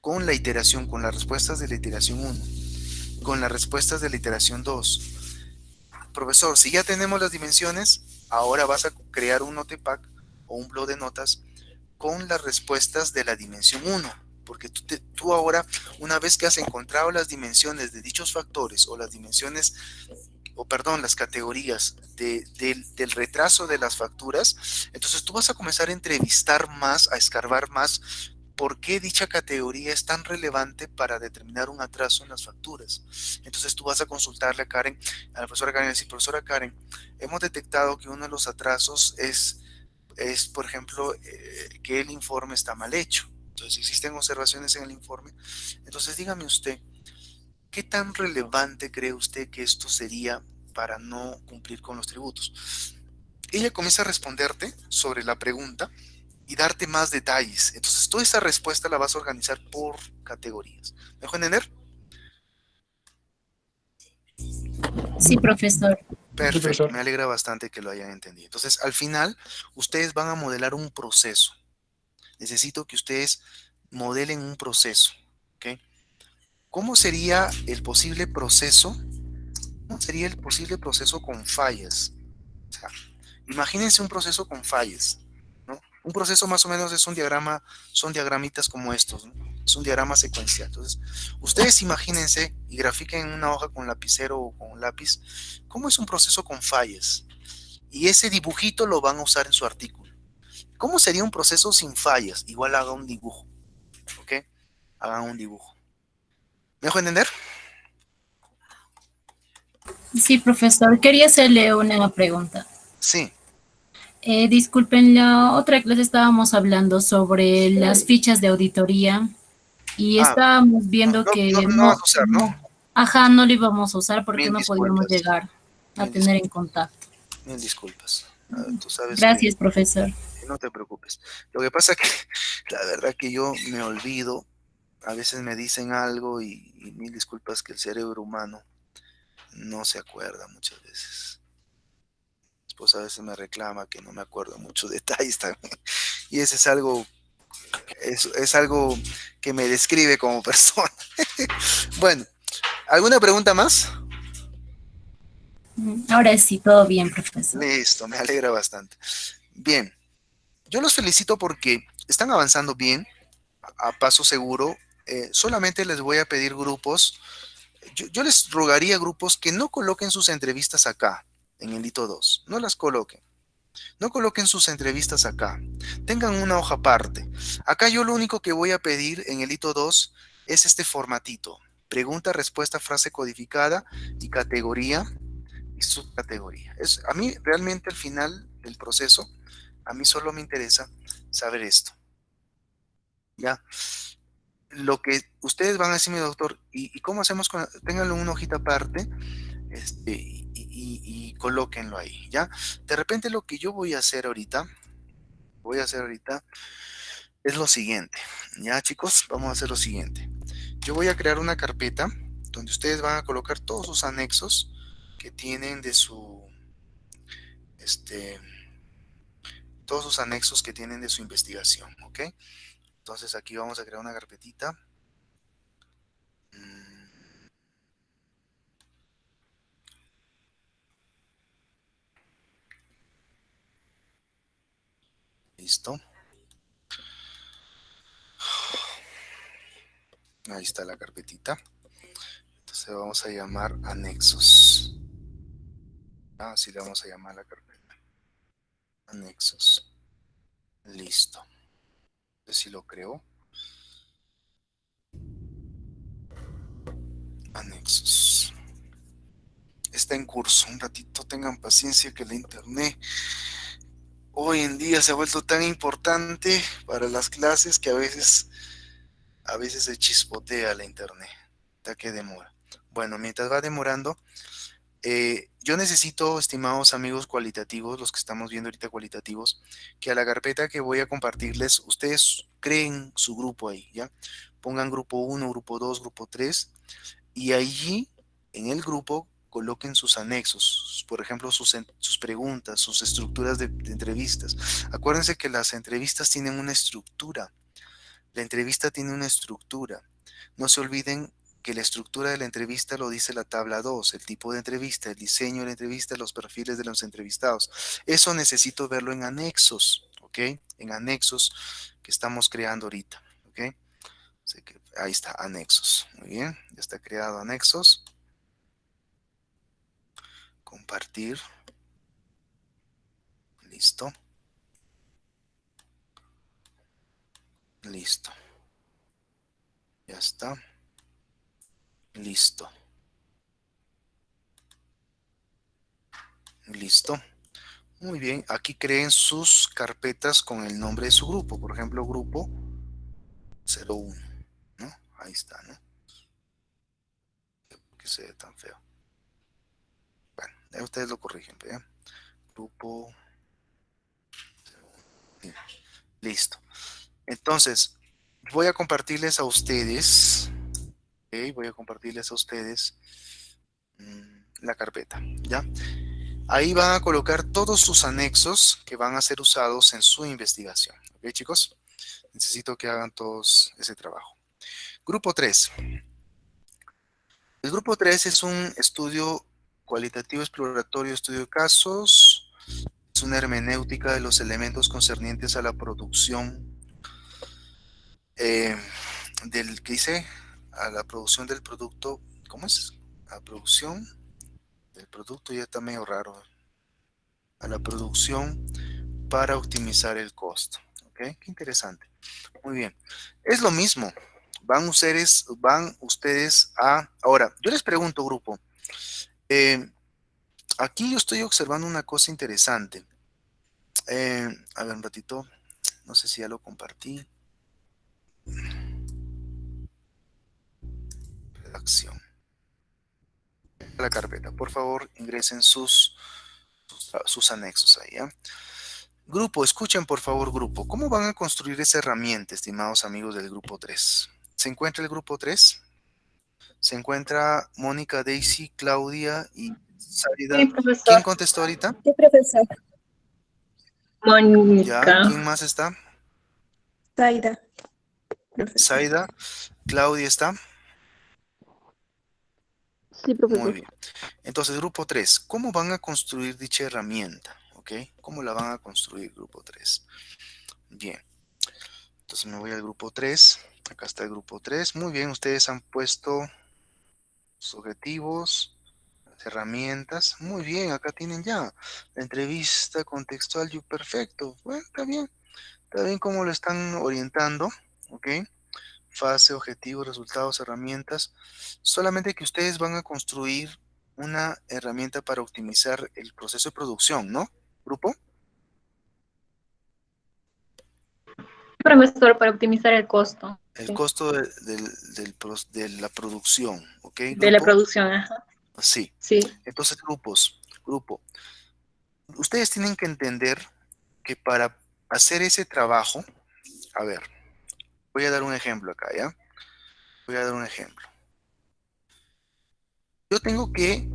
con la iteración, con las respuestas de la iteración 1, con las respuestas de la iteración 2. Profesor, si ya tenemos las dimensiones, ahora vas a crear un notepack o un blog de notas con las respuestas de la dimensión 1, porque tú ahora, una vez que has encontrado las dimensiones de dichos factores o las dimensiones, o perdón, las categorías del retraso de las facturas, entonces tú vas a comenzar a entrevistar más, a escarbar más por qué dicha categoría es tan relevante para determinar un atraso en las facturas. Entonces tú vas a consultarle a la profesora Karen, y decir, profesora Karen, hemos detectado que uno de los atrasos es por ejemplo, que el informe está mal hecho. Entonces, existen observaciones en el informe. Entonces, dígame usted, ¿qué tan relevante cree usted que esto sería para no cumplir con los tributos? Ella comienza a responderte sobre la pregunta y darte más detalles. Entonces, toda esa respuesta la vas a organizar por categorías. ¿Me dejo entender? Sí, profesor. sí, Perfecto, profesor. me alegra bastante que lo hayan entendido. Entonces, al final, ustedes van a modelar un proceso. Necesito que ustedes modelen un proceso, ¿ok? ¿Cómo sería el posible proceso? ¿Cómo sería el posible proceso con fallas? O sea, imagínense un proceso con fallas, ¿no? Un proceso más o menos es un diagrama, son diagramitas como estos, ¿no? Es un diagrama secuencial. Entonces, ustedes imagínense y grafiquen en una hoja con lapicero o con lápiz, ¿cómo es un proceso con fallas? Y ese dibujito lo van a usar en su artículo. ¿Cómo sería un proceso sin fallas? Igual haga un dibujo, ¿ok? Hagan un dibujo. ¿Me dejo entender? Sí, profesor, quería hacerle una pregunta. Sí. Disculpen, la otra clase estábamos hablando sobre las fichas de auditoría y Ah, estábamos no, viendo no, no, que no vas a usar, ¿no? ajá, no lo íbamos a usar porque Mil no podíamos disculpas. llegar a Mil tener disculpas. en contacto. Mil disculpas. Tú sabes que Gracias, profesor. no te preocupes. Lo que pasa que la verdad que yo me olvido. A veces me dicen algo y mil disculpas que el cerebro humano no se acuerda muchas veces. Mi esposa a veces me reclama que no me acuerdo muchos detalles también. Y ese es algo que me describe como persona. Bueno, ¿alguna pregunta más? Ahora sí, todo bien, profesor. Listo, me alegra bastante. Bien, yo los felicito porque están avanzando bien, a paso seguro. Solamente les voy a pedir grupos. Yo les rogaría a grupos que no coloquen sus entrevistas acá, en el hito 2. No las coloquen. No coloquen sus entrevistas acá. Tengan una hoja aparte. Acá yo lo único que voy a pedir en el hito 2 es este formatito. Pregunta, respuesta, frase codificada y categoría. subcategoría. A mí realmente al final del proceso, a mí solo me interesa saber esto. ¿Ya? Lo que ustedes van a decirme, doctor, ¿y cómo hacemos? Ténganlo en una hojita aparte y colóquenlo ahí, ¿ya? De repente lo que yo voy a hacer ahorita es lo siguiente, ¿ya, chicos? Vamos a hacer lo siguiente. Yo voy a crear una carpeta donde ustedes van a colocar todos sus anexos que tienen de su, todos sus anexos que tienen de su investigación, ¿ok? Entonces aquí vamos a crear una carpetita. Listo. Ahí está la carpetita. Entonces vamos a llamar anexos. Así le vamos a llamar la carpeta. Anexos. Listo. Entonces si lo creo. Anexos. Está en curso. Un ratito tengan paciencia que la internet hoy en día se ha vuelto tan importante para las clases que a veces se chispotea la internet. Hasta que demora. Bueno, mientras va demorando, yo necesito, estimados amigos cualitativos, los que estamos viendo ahorita cualitativos, que a la carpeta que voy a compartirles, ustedes creen su grupo ahí, ¿ya? Pongan grupo 1, grupo 2, grupo 3, y allí, en el grupo, coloquen sus anexos, por ejemplo, sus preguntas, sus estructuras de entrevistas. Acuérdense que las entrevistas tienen una estructura. La entrevista tiene una estructura. No se olviden que la estructura de la entrevista lo dice la tabla 2, el tipo de entrevista, el diseño de la entrevista, los perfiles de los entrevistados. Eso necesito verlo en anexos, ¿ok? En anexos que estamos creando ahorita, ¿ok? Ahí está, anexos. Muy bien, ya está creado anexos. Compartir. Listo. Listo. Ya está. Listo. Listo. Muy bien, aquí creen sus carpetas con el nombre de su grupo. Por ejemplo, grupo 01, ¿no? Ahí está, ¿no? Que se ve tan feo. Bueno, ya ustedes lo corrigen, ¿ya? Grupo 01. Listo. Entonces, voy a compartirles a ustedes, ¿ok? Voy a compartirles a ustedes la carpeta, ¿ya? Ahí van a colocar todos sus anexos que van a ser usados en su investigación. ¿Ok, chicos? Necesito que hagan todos ese trabajo. Grupo 3. El grupo 3 es un estudio cualitativo exploratorio, estudio de casos. Es una hermenéutica de los elementos concernientes a la producción ¿qué dice? A la producción del producto. ¿Cómo es? A la producción del producto ya está medio raro. A la producción para optimizar el costo. ¿Ok? Qué interesante. Muy bien. Es lo mismo. Van ustedes a... Ahora, yo les pregunto, grupo. Aquí yo estoy observando una cosa interesante. A ver, un ratito. No sé si ya lo compartí. Redacción. La carpeta. Por favor, ingresen sus anexos ahí. ¿Ya? Grupo, escuchen por favor, grupo. ¿Cómo van a construir esa herramienta, estimados amigos del grupo 3? ¿Se encuentra el grupo 3? Se encuentra Mónica, Daisy, Claudia y Sarida. Sí, profesor. ¿Quién contestó ahorita? Sí, profesor. ¿Ya? Mónica. ¿Quién más está? Zaida. Profesor. Saida. Claudia está. Sí, profesor. Muy bien. Entonces, grupo 3, ¿cómo van a construir dicha herramienta? ¿Ok? ¿Cómo la van a construir, grupo 3? Bien. Entonces me voy al grupo 3. Acá está el grupo 3. Muy bien, ustedes han puesto sus objetivos, las herramientas. Muy bien, acá tienen ya la entrevista contextual. Perfecto. Bueno, está bien. Está bien cómo lo están orientando. ¿Ok? Fase, objetivos, resultados, herramientas. Solamente que ustedes van a construir una herramienta para optimizar el proceso de producción, ¿no? ¿Grupo? Profesor, para optimizar el costo. El Sí. costo de la producción, ¿ok? De la ¿Grupo? producción, ajá. Sí. Sí. Entonces, grupo. Ustedes tienen que entender que para hacer ese trabajo, a ver, voy a dar un ejemplo acá, ¿ya? Voy a dar un ejemplo. Yo tengo que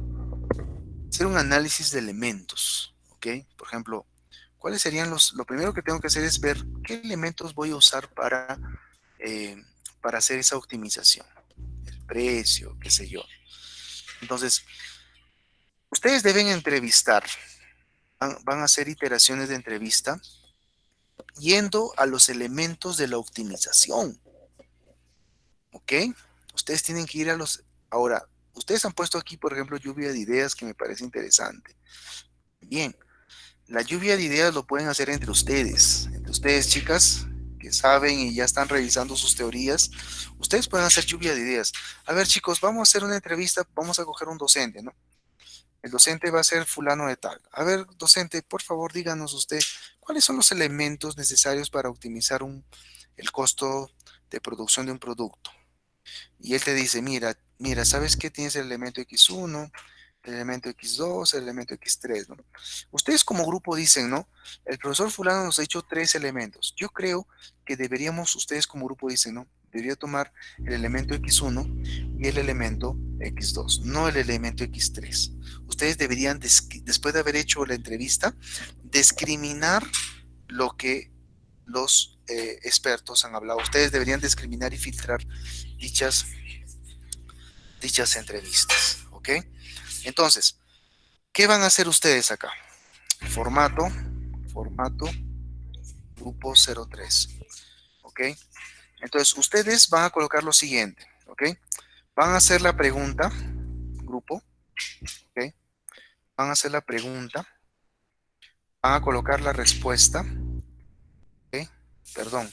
hacer un análisis de elementos, ¿ok? Por ejemplo, ¿cuáles serían lo primero que tengo que hacer es ver qué elementos voy a usar eh, para hacer esa optimización? El precio, qué sé yo. Entonces, ustedes deben entrevistar, van a hacer iteraciones de entrevista yendo a los elementos de la optimización, ¿ok? Ustedes tienen que ir a los... Ahora, ustedes han puesto aquí, por ejemplo, lluvia de ideas que me parece interesante. Bien, la lluvia de ideas lo pueden hacer entre ustedes chicas que saben y ya están revisando sus teorías. Ustedes pueden hacer lluvia de ideas. A ver, chicos, vamos a hacer una entrevista, vamos a coger un docente, ¿no? El docente va a ser fulano de tal. A ver, docente, por favor, díganos usted, ¿cuáles son los elementos necesarios para optimizar el costo de producción de un producto? Y él te dice, mira, ¿sabes qué? Tienes el elemento X1, el elemento X2, el elemento X3, ¿no? Ustedes como grupo dicen, ¿no? El profesor fulano nos ha dicho 3 elementos. Yo creo que deberíamos, ustedes como grupo dicen, ¿no? Debería tomar el elemento X1 y el elemento X2, no el elemento X3. Ustedes deberían, después de haber hecho la entrevista, discriminar lo que los expertos han hablado. Ustedes deberían discriminar y filtrar dichas, dichas entrevistas, ¿ok? Entonces, ¿qué van a hacer ustedes acá? Formato, grupo 03, ¿ok? Entonces, ustedes van a colocar lo siguiente, ¿ok? Van a hacer la pregunta, grupo, ¿ok? Van a hacer la pregunta, van a colocar la respuesta, ¿ok? Perdón,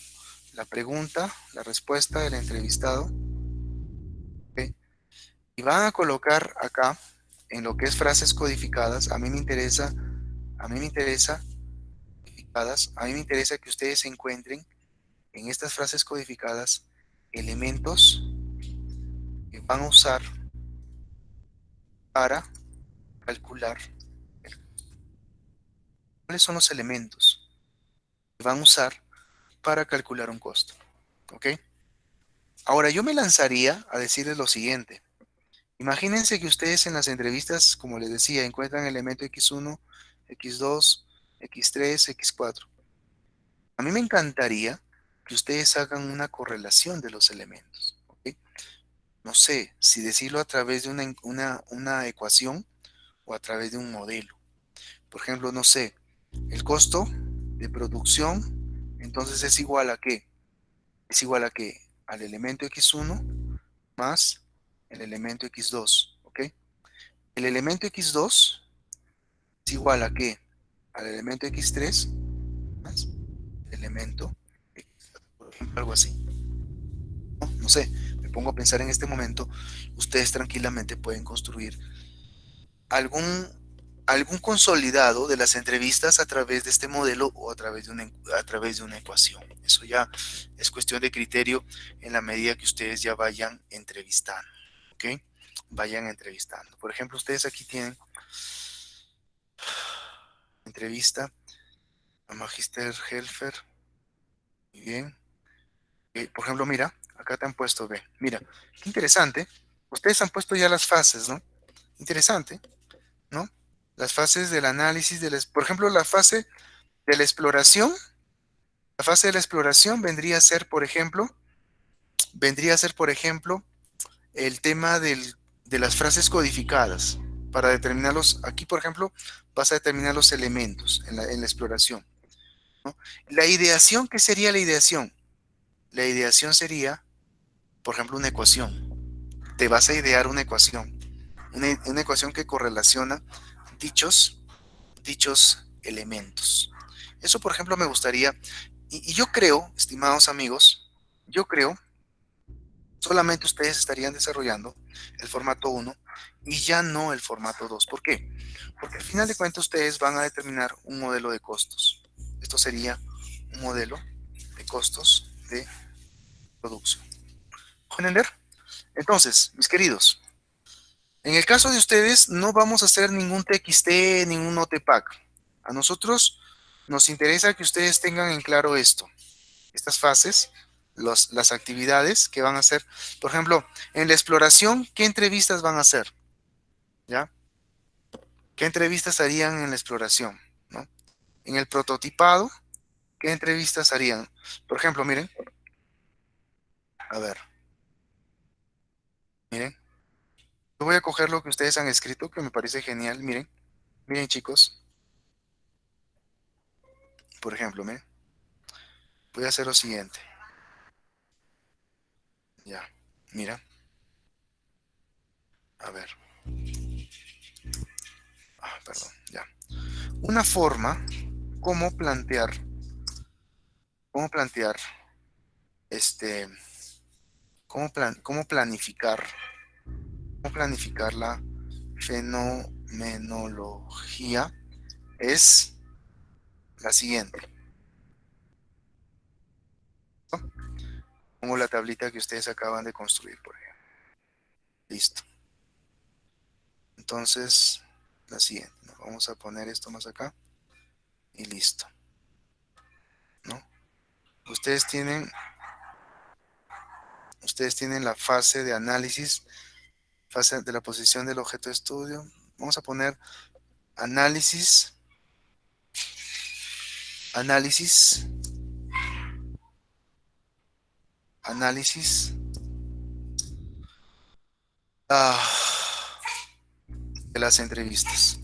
la pregunta, la respuesta del entrevistado, ¿ok? Y van a colocar acá, en lo que es frases codificadas, a mí me interesa, a mí me interesa que ustedes encuentren en estas frases codificadas elementos que van a usar para calcular cuáles son los elementos que van a usar para calcular un costo. ¿Ok? Ahora yo me lanzaría a decirles lo siguiente. Imagínense que ustedes en las entrevistas, como les decía, encuentran el elemento X1, X2, X3, X4. A mí me encantaría que ustedes hagan una correlación de los elementos. ¿Ok? No sé si decirlo a través de una ecuación o a través de un modelo. Por ejemplo, no sé, el costo de producción, entonces es igual a qué? Es igual a qué? Al elemento X1 más el elemento X2, ¿ok? El elemento X2 es igual a qué? Al elemento X3 más el elemento X4, por ejemplo, algo así. No, no sé, me pongo a pensar en este momento, ustedes tranquilamente pueden construir algún, algún consolidado de las entrevistas a través de este modelo o a través de una ecuación. Eso ya es cuestión de criterio en la medida que ustedes ya vayan entrevistando, ¿ok? Vayan entrevistando. Por ejemplo, ustedes aquí tienen entrevista a Magister Helfer. Muy bien. Por ejemplo, mira, acá te han puesto B. Mira, qué interesante. Ustedes han puesto ya las fases, ¿no? Interesante, ¿no? Las fases del análisis, por ejemplo, de la exploración. La fase de la exploración vendría a ser, por ejemplo, el tema de las frases codificadas. Para determinarlos, aquí, por ejemplo, vas a determinar los elementos en la exploración, ¿no? La ideación, ¿qué sería la ideación? La ideación sería, por ejemplo, una ecuación. Te vas a idear una ecuación. Una ecuación que correlaciona dichos, dichos elementos. Eso, por ejemplo, me gustaría. Y yo creo, estimados amigos, yo creo Solamente ustedes estarían desarrollando el formato 1 y ya no el formato 2. ¿Por qué? Porque al final de cuentas ustedes van a determinar un modelo de costos. Esto sería un modelo de costos de producción. ¿Pueden entender? Entonces, mis queridos, en el caso de ustedes no vamos a hacer ningún TXT, ningún OTPAC. A nosotros nos interesa que ustedes tengan en claro esto, estas fases, las actividades que van a hacer. Por ejemplo, en la exploración, ¿qué entrevistas van a hacer? ¿Ya? ¿Qué entrevistas harían en la exploración? ¿No? En el prototipado, ¿qué entrevistas harían? Por ejemplo, miren, a ver, miren, yo voy a coger lo que ustedes han escrito, que me parece genial, miren, miren chicos, por ejemplo, miren, voy a hacer lo siguiente, ya, mira, a ver, perdón, ya. Una forma, cómo plantear, cómo plantear, este, cómo planificar la fenomenología es la siguiente. ¿No? Pongo la tablita que ustedes acaban de construir, por ejemplo. Listo. Entonces, la siguiente. ¿No? Vamos a poner esto más acá. Y listo. ¿No? Ustedes tienen la fase de análisis, fase de la posición del objeto de estudio. Vamos a poner análisis, análisis, análisis. De las entrevistas.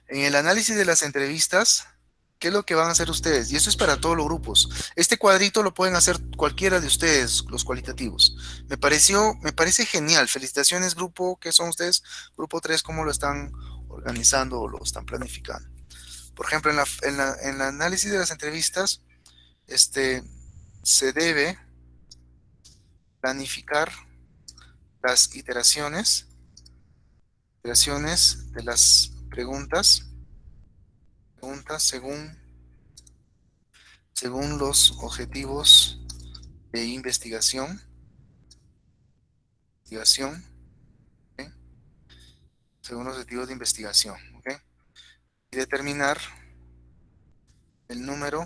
En el análisis de las entrevistas, ¿qué es lo que van a hacer ustedes? Y esto es para todos los grupos. Este cuadrito lo pueden hacer cualquiera de ustedes, los cualitativos. Me parece genial. Felicitaciones, grupo. ¿Qué son ustedes? Grupo 3, ¿cómo lo están organizando o lo están planificando? Por ejemplo, en el análisis de las entrevistas, se debe planificar las iteraciones de las preguntas según los objetivos de investigación, ¿ok? Según los objetivos de investigación, ¿ok? Y determinar el número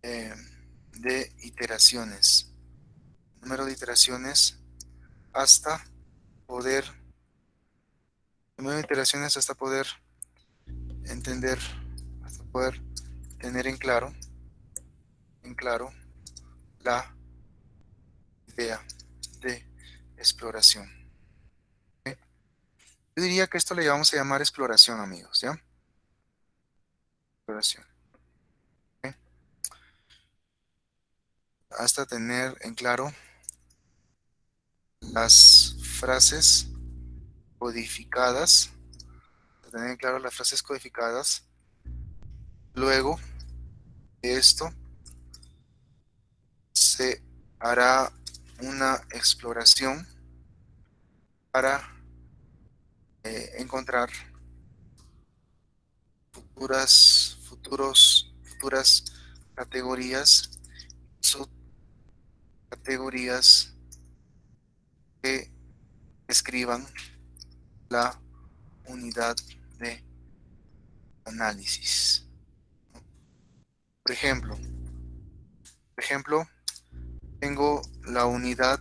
de iteraciones, hasta poder, entender, hasta poder tener en claro la idea de exploración. ¿Ok? Yo diría que esto le vamos a llamar exploración, amigos, ¿ya? Exploración. ¿Ok? Hasta tener en claro las frases codificadas, luego de esto se hará una exploración para encontrar futuras categorías, subcategorías que escriban la unidad de análisis. Por ejemplo, tengo la unidad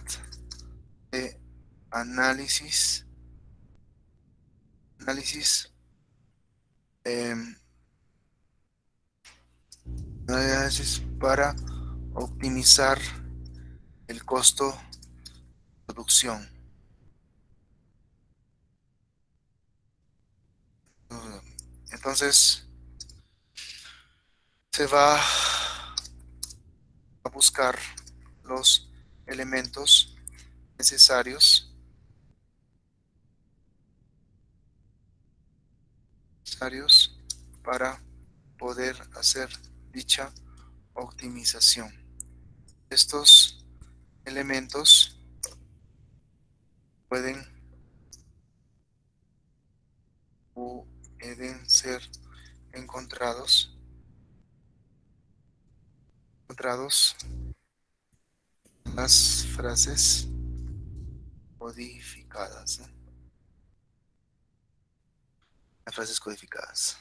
de análisis em, para optimizar el costo de producción. Entonces, se va a buscar los elementos necesarios para poder hacer dicha optimización. Estos elementos pueden ser encontrados en las frases codificadas, ¿no? Las frases codificadas.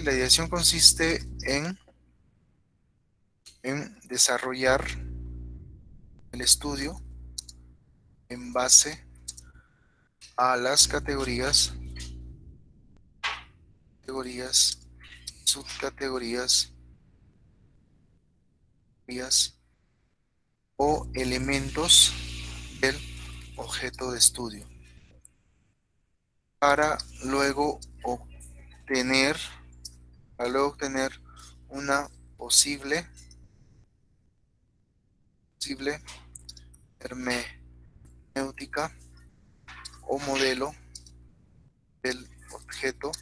La ideación consiste en desarrollar el estudio en base a las categorías, subcategorías o elementos del objeto de estudio, para luego obtener una posible hermenéutica o modelo del objeto de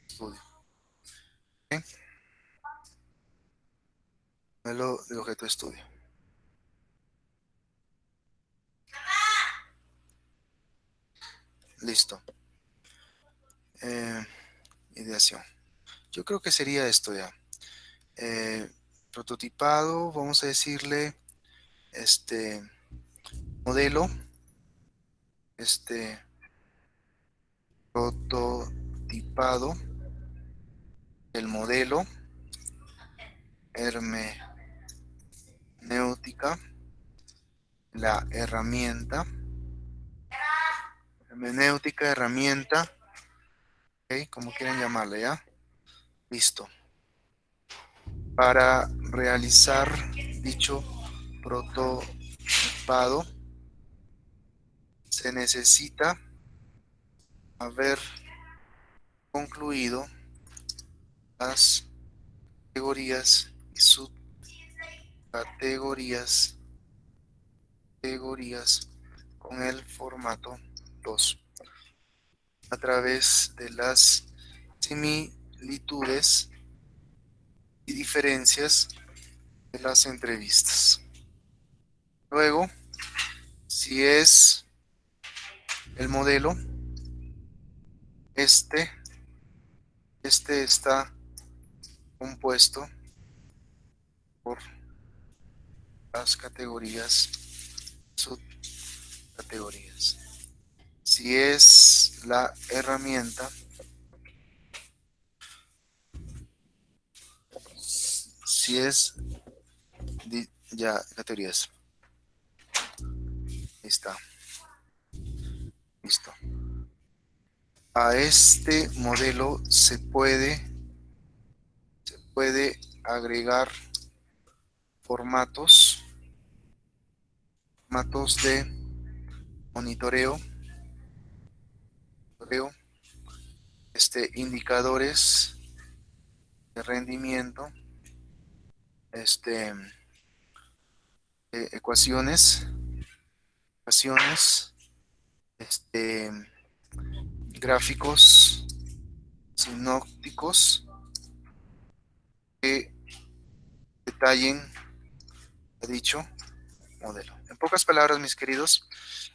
estudio. ¿Okay? Modelo del objeto de estudio. Listo. Ideación. Yo creo que sería esto ya. Prototipado, vamos a decirle modelo, prototipado, el modelo, hermenéutica, la herramienta, herramienta, ¿okay? Como quieran llamarle, ¿ya? Listo. Para realizar dicho prototipado se necesita haber concluido las categorías y subcategorías con el formato 2 a través de las similitudes y diferencias de las entrevistas. Luego, si es el modelo, este está compuesto por las categorías, subcategorías. Si es la herramienta, si es ya categorías. Ahí está. Listo. A este modelo se puede agregar formatos de monitoreo, indicadores de rendimiento, ecuaciones, gráficos sinópticos que detallen dicho modelo. En pocas palabras, mis queridos,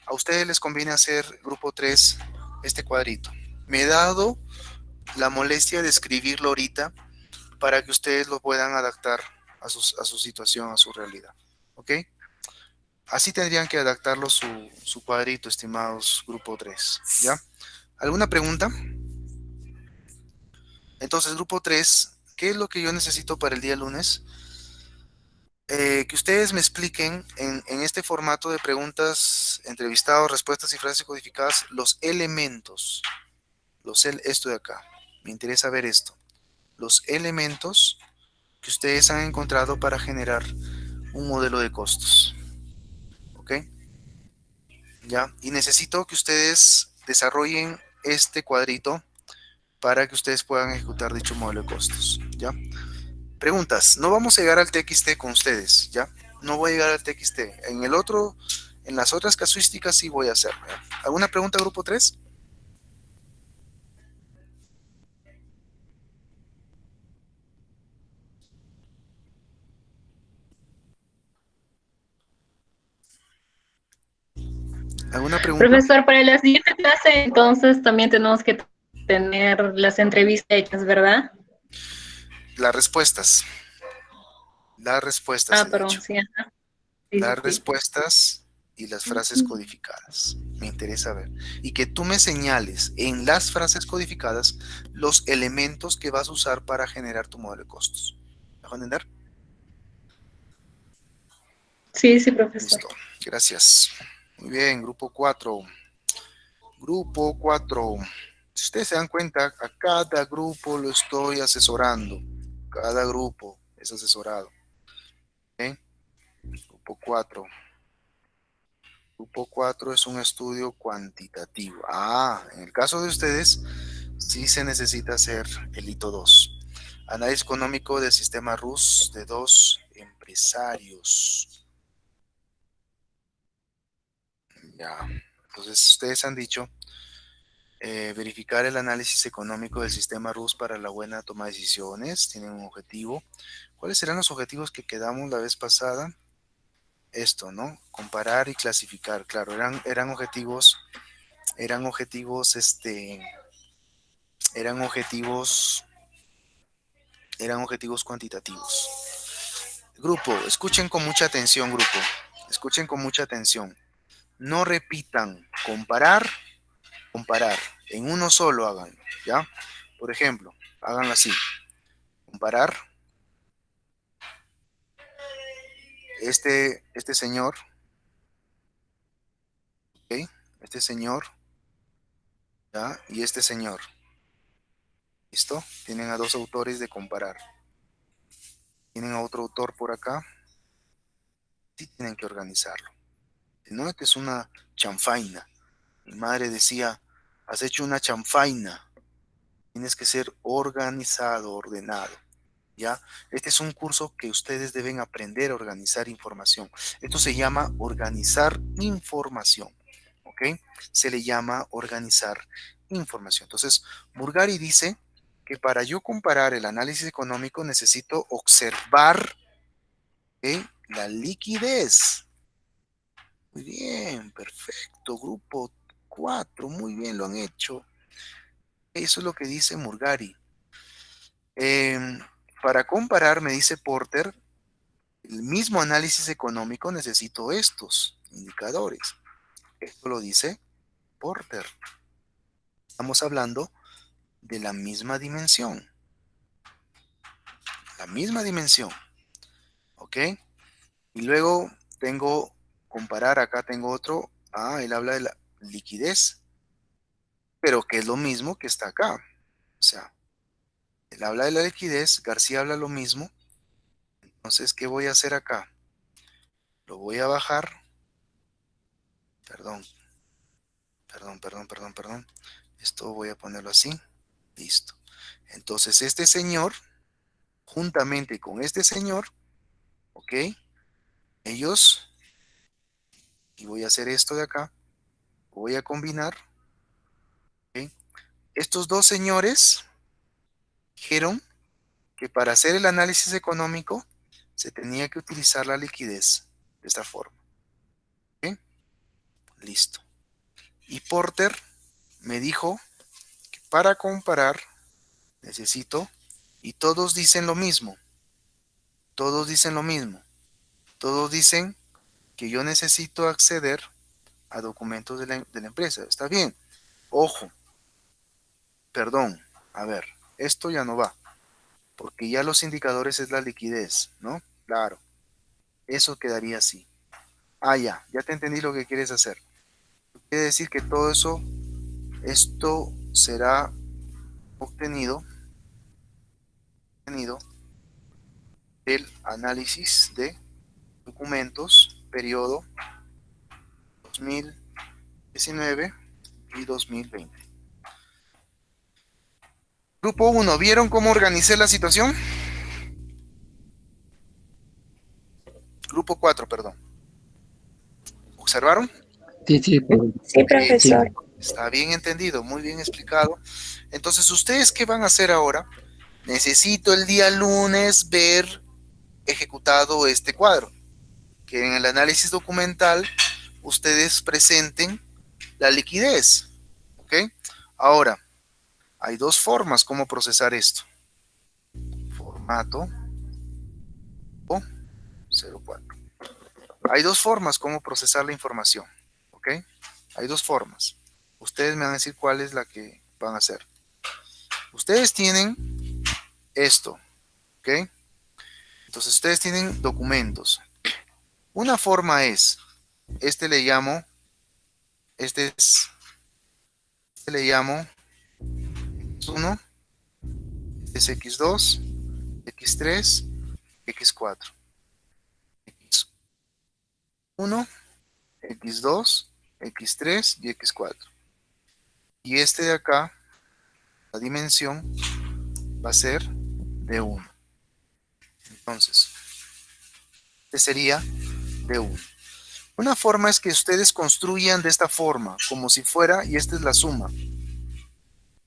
a ustedes les conviene hacer grupo 3 este cuadrito. Me he dado la molestia de escribirlo ahorita para que ustedes lo puedan adaptar a su situación, a su realidad. ¿Ok? Así tendrían que adaptarlo su cuadrito, estimados grupo 3. ¿Ya? ¿Alguna pregunta? Entonces, grupo 3, ¿qué es lo que yo necesito para el día lunes? Que ustedes me expliquen en este formato de preguntas, entrevistados, respuestas y frases codificadas, los elementos. Esto de acá. Me interesa ver esto. Los elementos que ustedes han encontrado para generar un modelo de costos. ¿Ok? ¿Ya? Y necesito que ustedes desarrollen este cuadrito para que ustedes puedan ejecutar dicho modelo de costos. ¿Ya? Preguntas. No vamos a llegar al TXT con ustedes, ¿ya? No voy a llegar al TXT. En En las otras casuísticas sí voy a hacer. ¿Alguna pregunta, grupo 3? ¿Alguna pregunta? Profesor, para la siguiente clase, entonces también tenemos que tener las entrevistas hechas, ¿verdad? Las respuestas. Las respuestas, he Perdón, dicho. sí, ajá. Sí, Las sí, sí. respuestas y las frases codificadas. Me interesa ver. Y que tú me señales en las frases codificadas los elementos que vas a usar para generar tu modelo de costos. ¿Me dejo entender? Sí, sí, profesor. Listo. Gracias. Muy bien, grupo 4. Grupo 4. Si ustedes se dan cuenta, a cada grupo lo estoy asesorando. Cada grupo es asesorado. ¿Ok? Grupo 4. Grupo 4 es un estudio cuantitativo. En el caso de ustedes, sí se necesita hacer el hito 2. Análisis económico del sistema RUS de 2 empresarios. Ya. Entonces, ustedes han dicho verificar el análisis económico del sistema RUS para la buena toma de decisiones. Tienen un objetivo. ¿Cuáles serán los objetivos que quedamos la vez pasada? Esto, ¿no? Comparar y clasificar. Claro, eran objetivos, eran objetivos, eran objetivos cuantitativos. Grupo, escuchen con mucha atención, grupo. Escuchen con mucha atención. No repitan. Comparar, comparar. En uno solo háganlo, ¿ya? Por ejemplo, háganlo así. Comparar. Este señor, ¿ok? Este señor, ¿ya? Y este señor. ¿Listo? Tienen a dos autores de comparar. Tienen a otro autor por acá. Sí tienen que organizarlo. Si no, que es una chanfaina. Mi madre decía, has hecho una chanfaina. Tienes que ser organizado, ordenado. ¿Ya? Este es un curso que ustedes deben aprender a organizar información. Esto se llama organizar información. ¿Ok? Se le llama organizar información. Entonces, Burgari dice que para yo comparar el análisis económico necesito observar, ¿ok?, la liquidez. Muy bien, perfecto, grupo 4, muy bien lo han hecho. Eso es lo que dice Murgari. Para comparar, me dice Porter, el mismo análisis económico necesito estos indicadores. Esto lo dice Porter. Estamos hablando de la misma dimensión. La misma dimensión. ¿Ok? Y luego tengo comparar, acá tengo otro. Él habla de la liquidez, pero que es lo mismo que está acá. O sea, él habla de la liquidez, García habla lo mismo. Entonces, ¿qué voy a hacer acá? Lo voy a bajar. Perdón. Esto voy a ponerlo así. Listo. Entonces, este señor, juntamente con este señor, ¿ok? Ellos, y voy a hacer esto de acá, voy a combinar, ¿ok? Estos dos señores dijeron que para hacer el análisis económico se tenía que utilizar la liquidez de esta forma. ¿Ok? Listo. Y Porter me dijo que para comparar necesito, y todos dicen lo mismo, todos dicen lo mismo, todos dicen que yo necesito acceder a documentos de la empresa. Está bien. Ojo, perdón, a ver, esto ya no va, porque ya los indicadores es la liquidez, ¿no? Claro, eso quedaría así. Ya te entendí lo que quieres hacer. Quiere decir que todo eso, esto será obtenido del análisis de documentos, periodo 2019 y 2020. Grupo 1, ¿vieron cómo organicé la situación? Grupo 4, perdón. ¿Observaron? Sí, sí, profesor. Sí, profesor. Está bien entendido, muy bien explicado. Entonces, ¿ustedes qué van a hacer ahora? Necesito el día lunes ver ejecutado este cuadro, que en el análisis documental ustedes presenten la liquidez, ¿ok? Ahora, hay dos formas como procesar esto. Formato o 04. Hay dos formas como procesar la información, ¿ok? Hay dos formas. Ustedes me van a decir cuál es la que van a hacer. Ustedes tienen esto, ¿ok? Entonces ustedes tienen documentos. Una forma es, este le llamo X1, este es X2, X3, X4. X1, X2, X3 y X4. Y este de acá, la dimensión, va a ser de 1. Entonces, este sería de 1. Una forma es que ustedes construyan de esta forma, como si fuera, y esta es la suma.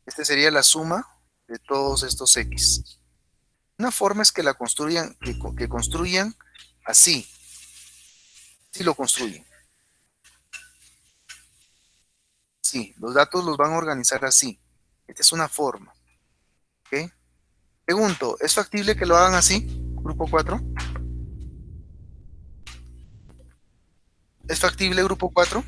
Esta sería la suma de todos estos X. Una forma es que la construyan, que construyan así. Si lo construyen. Sí, los datos los van a organizar así. Esta es una forma. ¿Ok? Pregunto, ¿es factible que lo hagan así? Grupo 4. ¿Es factible grupo 4?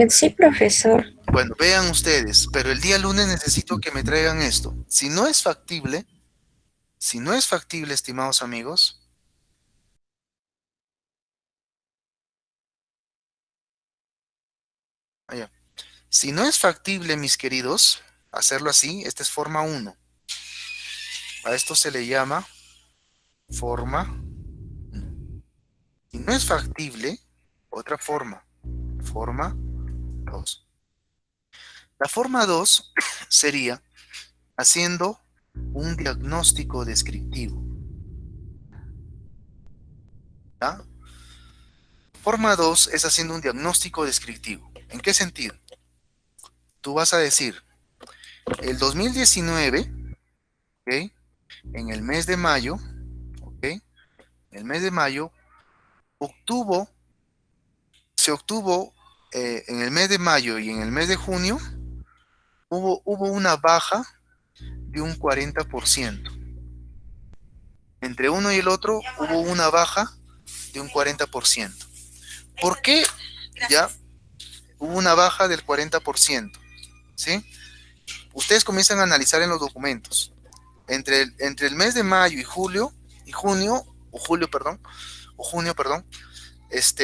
Sí, profesor. Bueno, vean ustedes, pero el día lunes necesito que me traigan esto. Si no es factible, estimados amigos, allá. Si no es factible, mis queridos, hacerlo así, esta es forma 1. A esto se le llama forma 1. Si no es factible, otra forma, forma 2. La forma 2 sería haciendo un diagnóstico descriptivo. ¿Ya? Forma 2 es haciendo un diagnóstico descriptivo. ¿En qué sentido? Tú vas a decir, el 2019, ¿ok? En el mes de mayo, ¿ok? En el mes de mayo, se obtuvo en el mes de mayo y en el mes de junio, hubo una baja de un 40%. Entre uno y el otro hubo una baja de un 40%. ¿Por qué? Ya hubo una baja del 40%. ¿Sí? Ustedes comienzan a analizar en los documentos. Entre el mes de mayo y junio,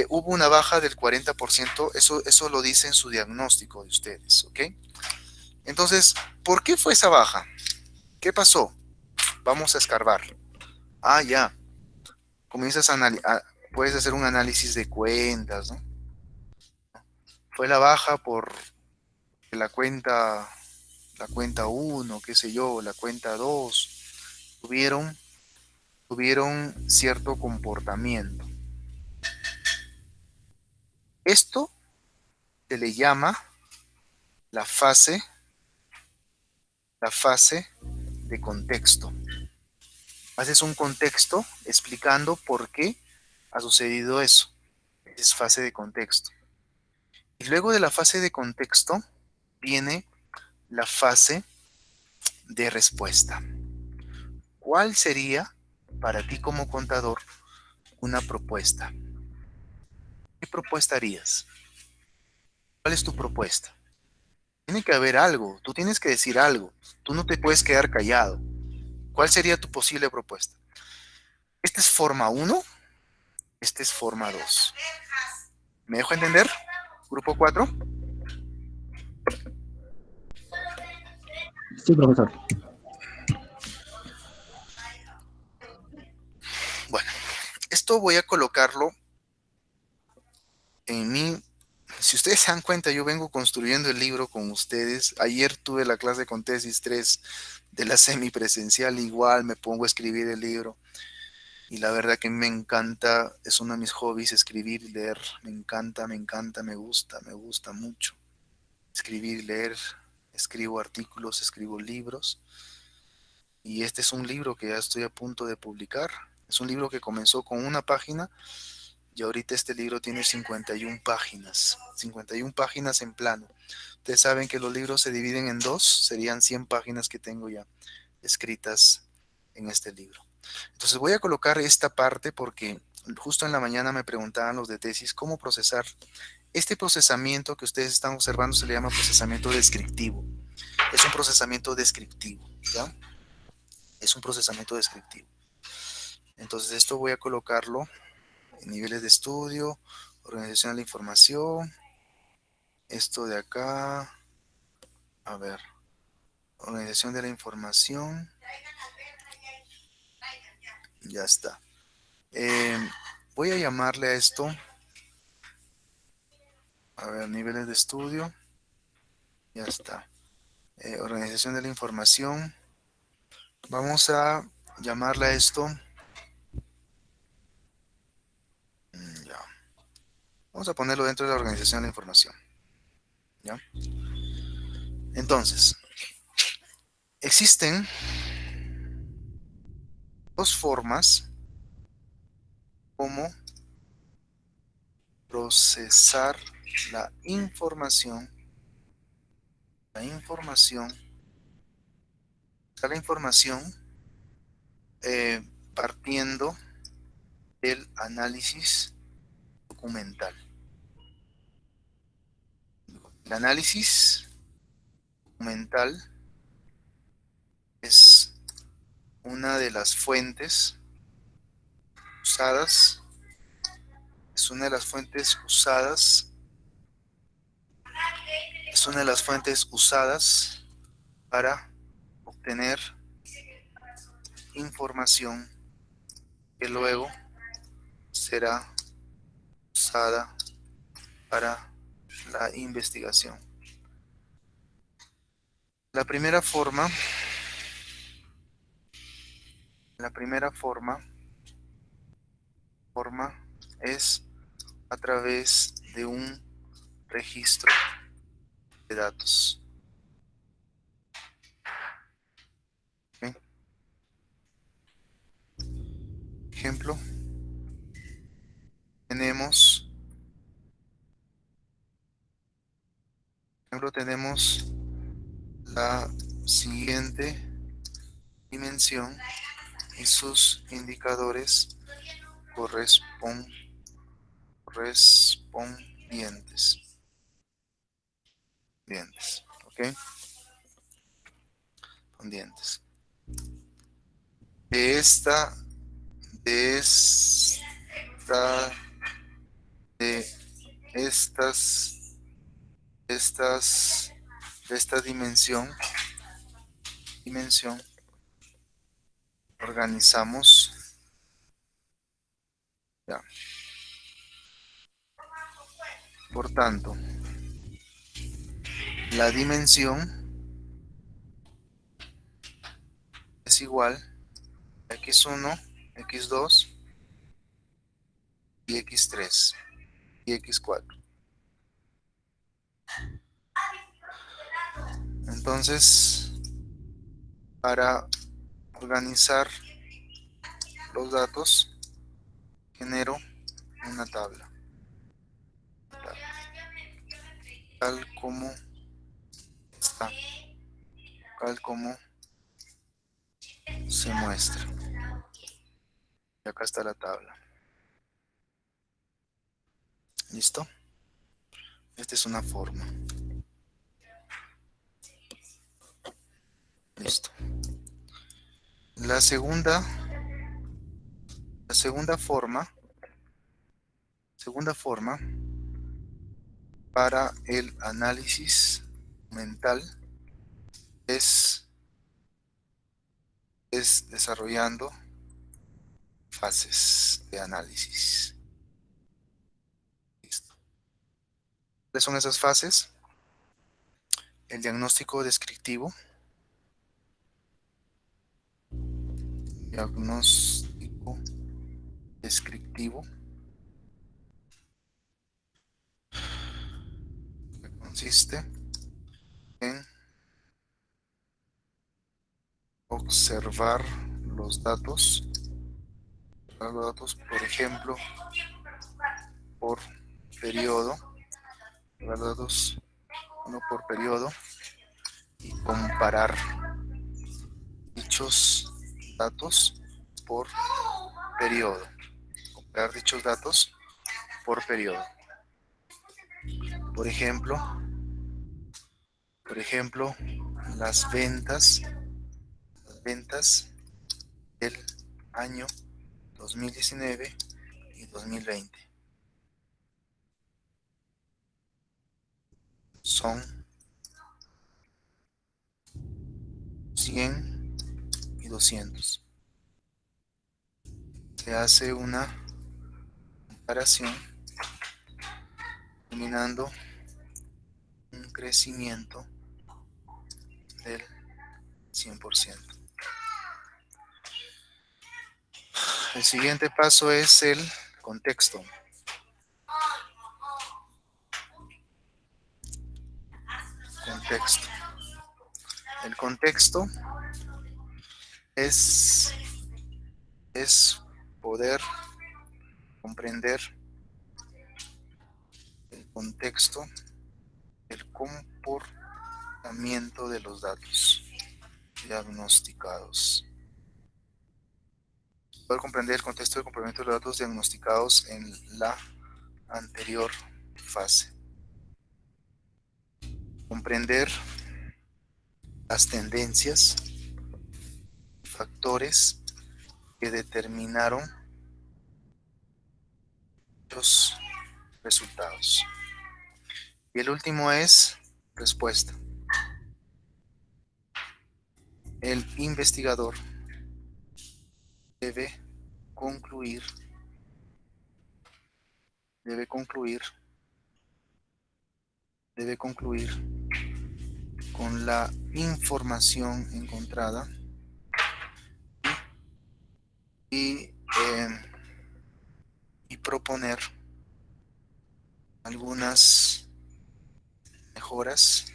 hubo una baja del 40%. Eso lo dice en su diagnóstico de ustedes, ¿ok? Entonces, ¿por qué fue esa baja? ¿Qué pasó? Vamos a escarbar. Ah, ya. Comienzas puedes hacer un análisis de cuentas, ¿no? Fue la baja por la cuenta 1, qué sé yo, la cuenta 2, tuvieron cierto comportamiento. Esto se le llama la fase de contexto. Haces un contexto explicando por qué ha sucedido eso. Es fase de contexto. Y luego de la fase de contexto viene la fase de respuesta. ¿Cuál sería para ti como contador una propuesta? ¿Qué propuesta harías? ¿Cuál es tu propuesta? Tiene que haber algo, tú tienes que decir algo, tú no te puedes quedar callado. ¿Cuál sería tu posible propuesta? Esta es forma 1, esta es forma 2. ¿Me dejo entender? Grupo 4. Sí, profesor. Bueno, esto voy a colocarlo en mi... Si ustedes se dan cuenta, yo vengo construyendo el libro con ustedes. Ayer tuve la clase con tesis 3 de la semipresencial, igual me pongo a escribir el libro. Y la verdad que me encanta, es uno de mis hobbies, escribir y leer. Me encanta, me gusta mucho. Escribir, leer, escribo artículos, escribo libros. Y este es un libro que ya estoy a punto de publicar. Es un libro que comenzó con una página y ahorita este libro tiene 51 páginas. 51 páginas en plano. Ustedes saben que los libros se dividen en dos, serían 100 páginas que tengo ya escritas en este libro. Entonces voy a colocar esta parte porque justo en la mañana me preguntaban los de tesis cómo procesar. Este procesamiento que ustedes están observando se le llama procesamiento descriptivo. Es un procesamiento descriptivo, ¿ya? Es un procesamiento descriptivo. Entonces esto voy a colocarlo en niveles de estudio, organización de la información, esto de acá, a ver, organización de la información, ya está. Voy a llamarle a esto, a ver, niveles de estudio, ya está. Organización de la información, vamos a llamarle a esto, ya. Vamos a ponerlo dentro de la organización de la información, ¿ya? Entonces, existen dos formas como procesar la información, la información, la información eh, partiendo del análisis documental. El análisis documental es una de las fuentes usadas, es una de las fuentes usadas, es una de las fuentes usadas para obtener información que luego será usada para la investigación. La primera forma es a través de un registro de datos. ¿Ok? Ejemplo, tenemos la siguiente dimensión y sus indicadores correspondientes. ¿Ok? Correspondientes. De esta, de esta dimensión organizamos, ya. Por tanto, la dimensión es igual a x1, x2 y x3 y x4. Entonces, para organizar los datos, genero una tabla, tal como está, tal como se muestra. Y acá está la tabla. ¿Listo? Esta es una forma. Listo. La segunda forma para el análisis mental es desarrollando fases de análisis. Listo. ¿Cuáles son esas fases? El diagnóstico descriptivo, diagnóstico descriptivo que consiste en observar los datos, por ejemplo, por periodo, los datos uno por periodo y comparar dichos datos por periodo. Comparar dichos datos por periodo. Por ejemplo, las ventas del año 2019 y 2020 son 100 y 200. Se hace una comparación determinando un crecimiento del 100%. El siguiente paso es el contexto. El contexto es poder comprender el contexto, el comportamiento de los datos diagnosticados. Poder comprender el contexto del comportamiento de los datos diagnosticados en la anterior fase. Comprender las tendencias, factores que determinaron los resultados. Y el último es respuesta. El investigador debe concluir con la información encontrada y proponer algunas mejoras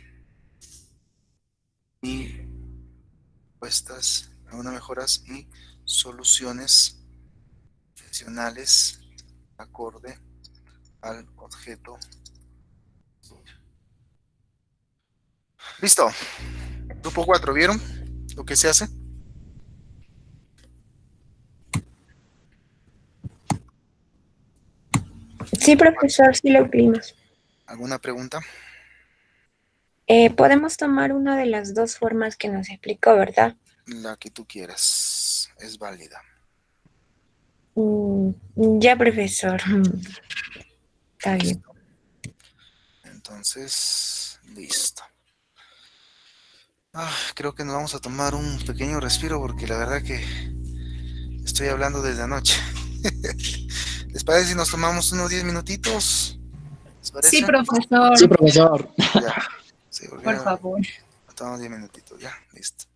y soluciones adicionales acorde al objeto. Listo. Grupo 4, ¿vieron lo que se hace? Sí, profesor, sí lo vimos. ¿Alguna pregunta? Podemos tomar una de las dos formas que nos explicó, ¿verdad? La que tú quieras. Es válida. Mm, ya, profesor. Está bien. Listo. Entonces, listo. Creo que nos vamos a tomar un pequeño respiro porque la verdad que estoy hablando desde anoche. ¿Les parece si nos tomamos unos 10 minutitos? ¿Les Sí, parece? profesor, Sí, profesor. Ya. Sí, por olvídalo. favor. Nos tomamos 10 minutitos, ya. Listo.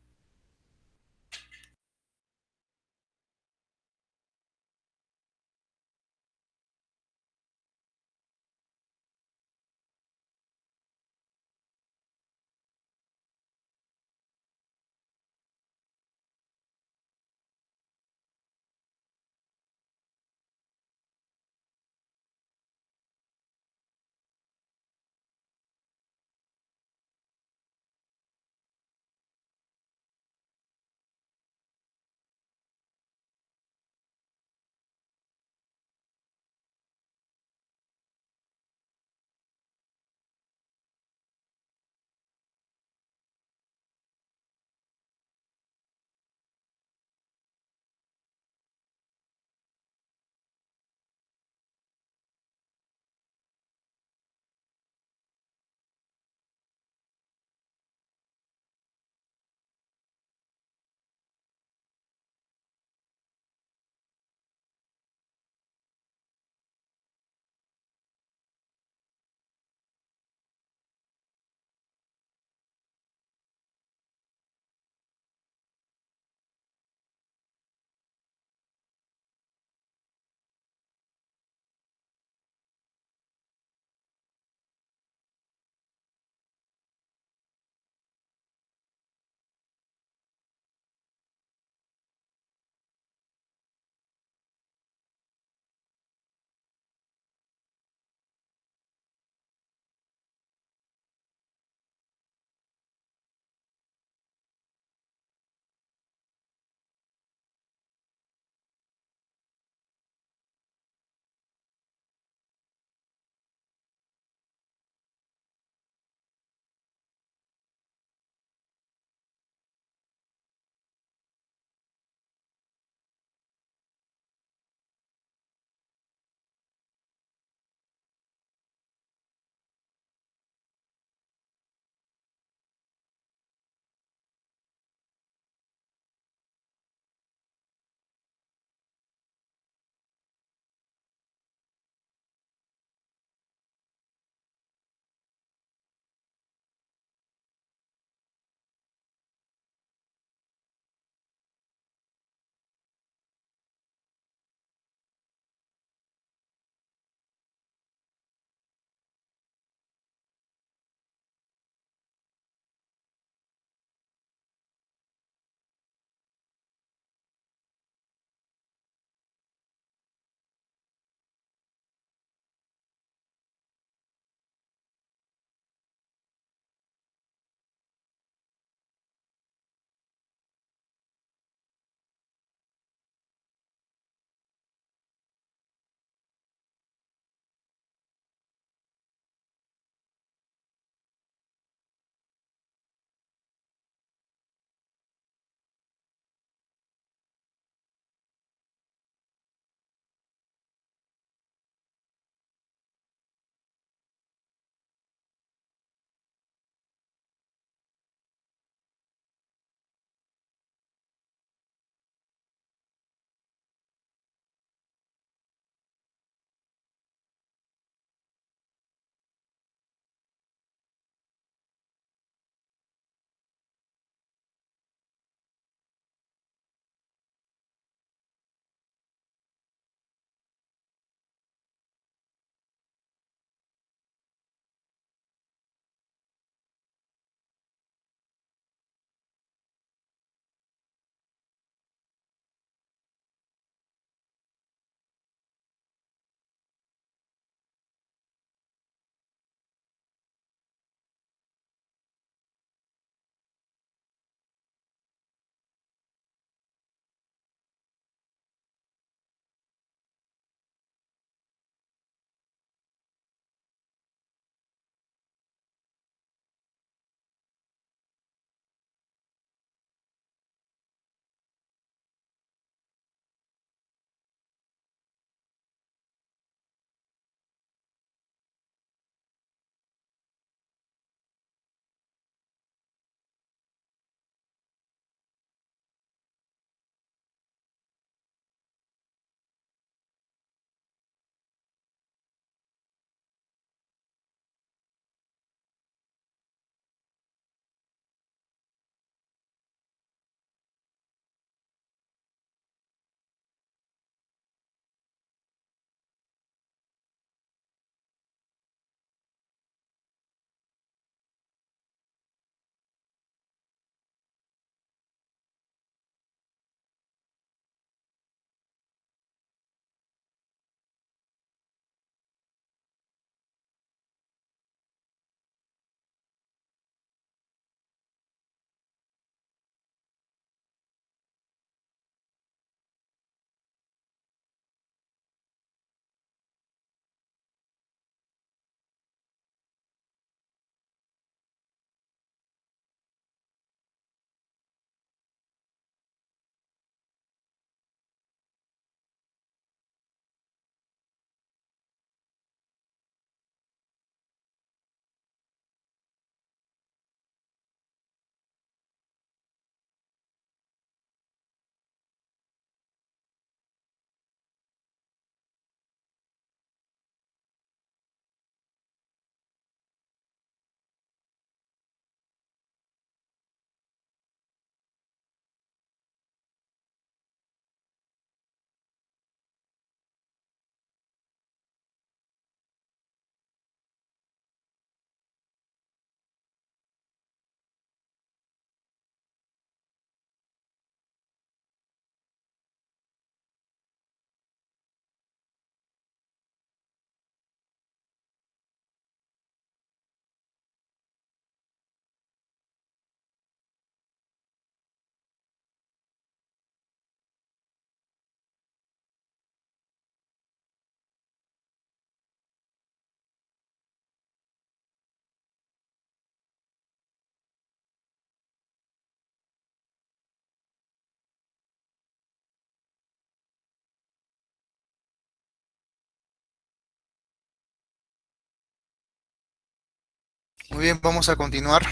Muy bien, vamos a continuar.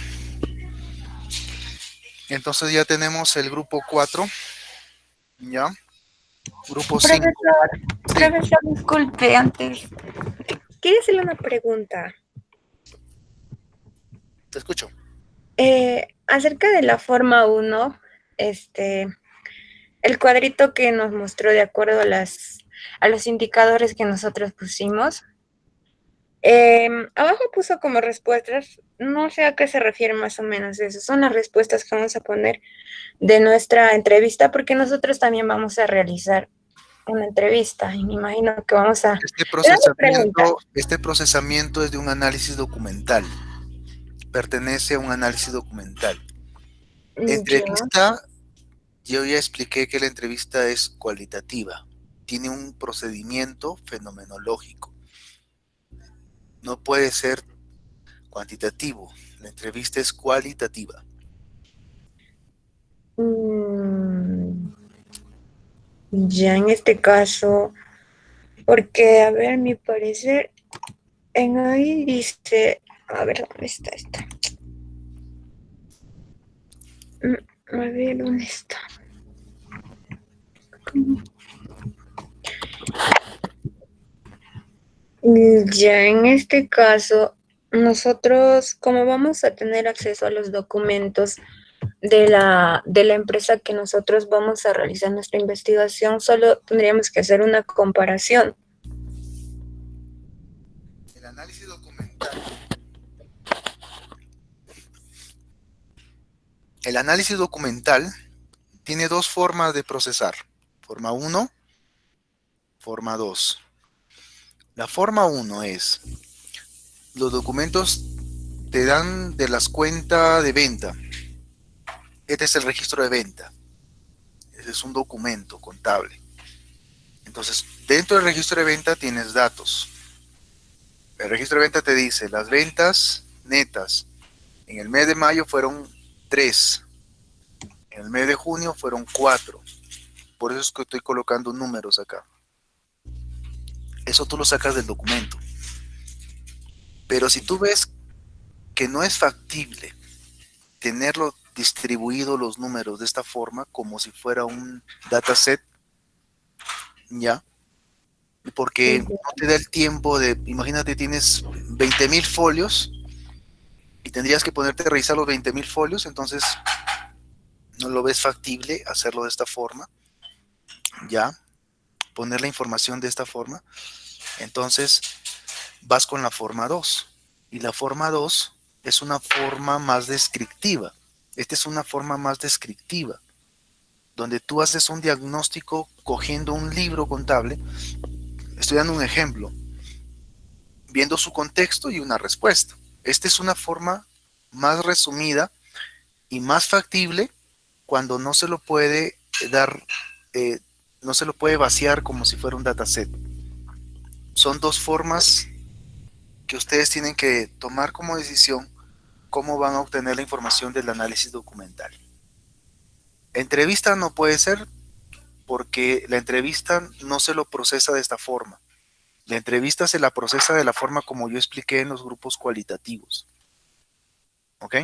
Entonces ya tenemos el grupo 4, ¿ya? Grupo 5. Sí, Profesor, disculpe, antes, quería hacerle una pregunta. te escucho. Acerca de la forma 1, el cuadrito que nos mostró de acuerdo a los indicadores que nosotros pusimos, abajo puso como respuestas, no sé a qué se refiere más o menos eso, son las respuestas que vamos a poner de nuestra entrevista, porque nosotros también vamos a realizar una entrevista y me imagino que vamos a... Le damos preguntas. Este procesamiento es de un análisis documental. Pertenece a un análisis documental. Ya. Entrevista, yo ya expliqué que la entrevista es cualitativa. Tiene un procedimiento fenomenológico. No puede ser cuantitativo. La entrevista es cualitativa. Mm, ya en este caso, porque, a ver, mi parecer, en ahí dice, a ver, ¿dónde está esta? A ver, ¿dónde está? Ya en este caso, nosotros, como vamos a tener acceso a los documentos de la empresa que nosotros vamos a realizar nuestra investigación, solo tendríamos que hacer una comparación. El análisis documental. El análisis documental tiene dos formas de procesar. Forma 1, forma 2. La forma 1 es, los documentos te dan de las cuentas de venta. Este es el registro de venta. Este es un documento contable. Entonces, dentro del registro de venta tienes datos. El registro de venta te dice, las ventas netas en el mes de mayo fueron 3. En el mes de junio fueron 4. Por eso es que estoy colocando números acá. Eso tú lo sacas del documento. Pero si tú ves que no es factible tenerlo distribuido los números de esta forma, como si fuera un dataset, ¿ya? Porque no te da el tiempo de, imagínate, tienes 20.000 folios y tendrías que ponerte a revisar los 20.000 folios, entonces no lo ves factible hacerlo de esta forma, ¿ya? Poner la información de esta forma. Entonces vas con la forma 2. Y la forma 2 es una forma más descriptiva. Esta es una forma más descriptiva, donde tú haces un diagnóstico cogiendo un libro contable. Estoy dando un ejemplo, viendo su contexto y una respuesta. Esta es una forma más resumida y más factible cuando no se lo puede dar, no se lo puede vaciar como si fuera un dataset. Son dos formas que ustedes tienen que tomar como decisión cómo van a obtener la información del análisis documental. Entrevista no puede ser porque la entrevista no se lo procesa de esta forma. La entrevista se la procesa de la forma como yo expliqué en los grupos cualitativos. ¿Ok?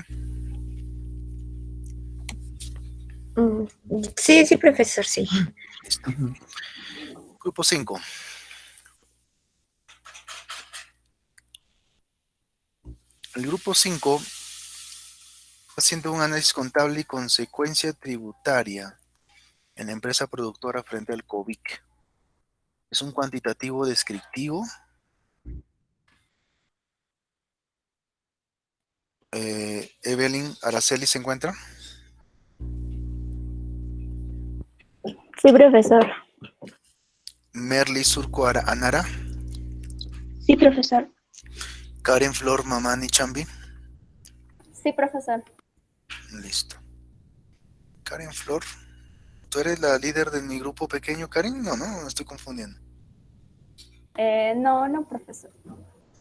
Sí, sí, profesor, sí. Listo. Grupo 5. El grupo 5 haciendo un análisis contable y consecuencia tributaria en la empresa productora frente al COVID. Es un cuantitativo descriptivo. Evelyn Araceli se encuentra. Sí, profesor. Merly Surco Anara. Sí, profesor. Karen Flor Mamani Chambi. Sí, profesor. Listo. Karen Flor. ¿Tú eres la líder de mi grupo pequeño, Karen? No, me estoy confundiendo. No, no, profesor.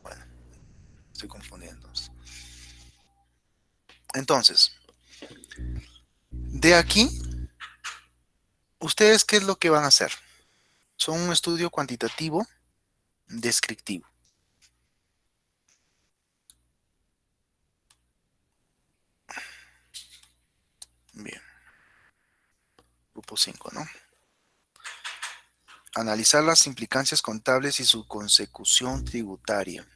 Bueno, estoy confundiendo. Entonces, de aquí, ¿ustedes qué es lo que van a hacer? Son un estudio cuantitativo descriptivo. Grupo 5, ¿no? Analizar las implicancias contables y su consecución tributaria.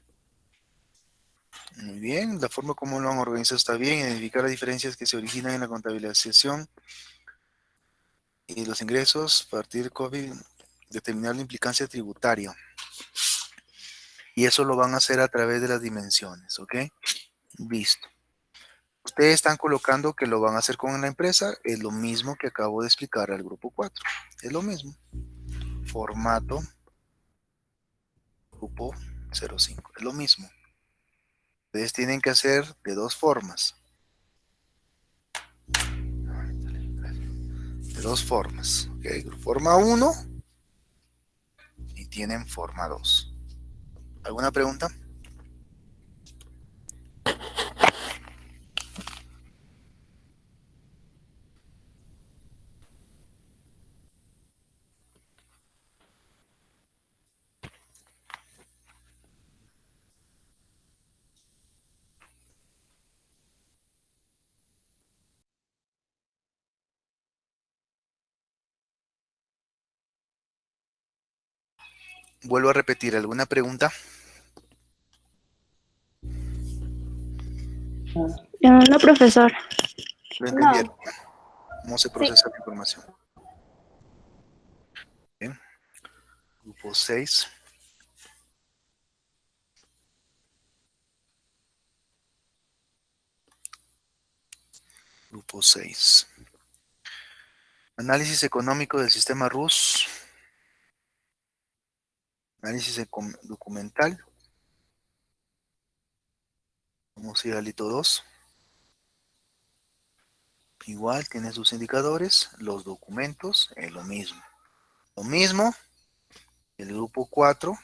Muy bien, la forma como lo han organizado está bien. Identificar las diferencias que se originan en la contabilización y los ingresos, partir de COVID, determinar la implicancia tributaria. Y eso lo van a hacer a través de las dimensiones, ¿ok? Listo. Ustedes están colocando que lo van a hacer con la empresa, es lo mismo que acabo de explicar al grupo 4. Es lo mismo. Formato grupo 05. Es lo mismo. Ustedes tienen que hacer de dos formas. De dos formas. ¿Okay? Forma 1 y tienen forma 2. ¿Alguna pregunta? Vuelvo a repetir, ¿alguna pregunta? No, profesor. ¿Lo entendieron? ¿Cómo se procesa la información? Bien. Grupo 6. Grupo 6. Análisis económico del sistema RUS. Análisis documental. Vamos a ir al hito 2. Igual tiene sus indicadores. Los documentos es lo mismo. Lo mismo el grupo 4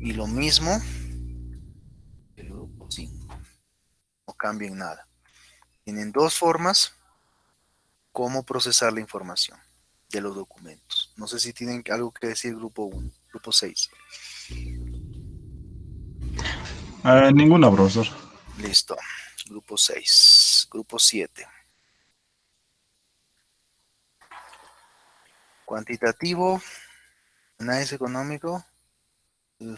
y lo mismo el grupo 5. No cambien nada. Tienen dos formas cómo procesar la información de los documentos. No sé si tienen algo que decir grupo 1, grupo 6. Ninguna, profesor. Listo. Grupo 6. Grupo 7. Cuantitativo. Análisis económico.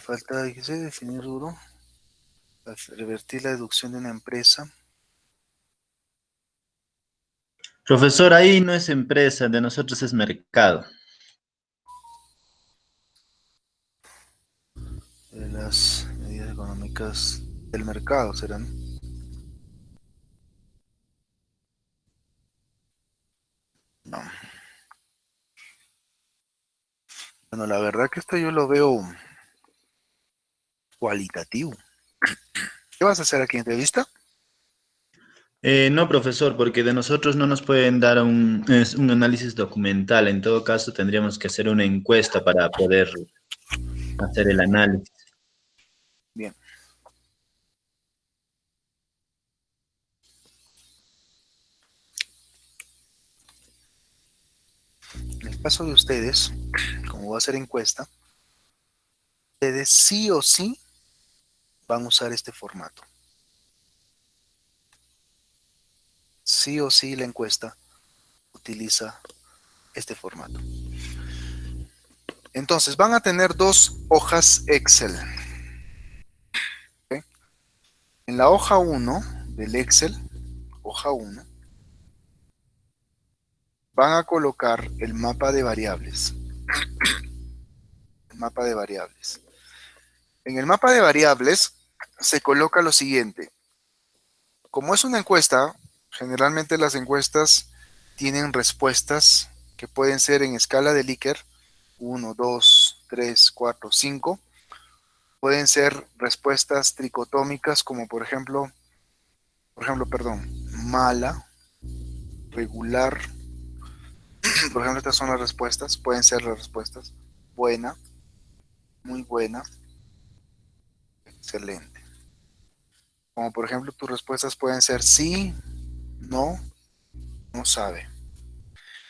Falta de definir duro. Revertir la deducción de una empresa. Profesor, ahí no es empresa, de nosotros es mercado. De las medidas económicas del mercado serán. No. Bueno, la verdad que esto yo lo veo cualitativo. ¿Qué vas a hacer aquí, entrevista? No, profesor, porque de nosotros no nos pueden dar un análisis documental. En todo caso, tendríamos que hacer una encuesta para poder hacer el análisis. Bien. En el caso de ustedes, como va a ser encuesta, ustedes sí o sí van a usar este formato. Sí o sí la encuesta utiliza este formato. Entonces, van a tener dos hojas Excel. ¿Okay? En la hoja 1 del Excel, hoja 1, van a colocar el mapa de variables. El mapa de variables. En el mapa de variables se coloca lo siguiente. Como es una encuesta, generalmente las encuestas tienen respuestas que pueden ser en escala de Likert, 1, 2, 3, 4, 5. Pueden ser respuestas tricotómicas como por ejemplo, mala, regular. Por ejemplo, estas son las respuestas. Pueden ser las respuestas buena, muy buena, excelente. Como por ejemplo, tus respuestas pueden ser sí, no, no sabe.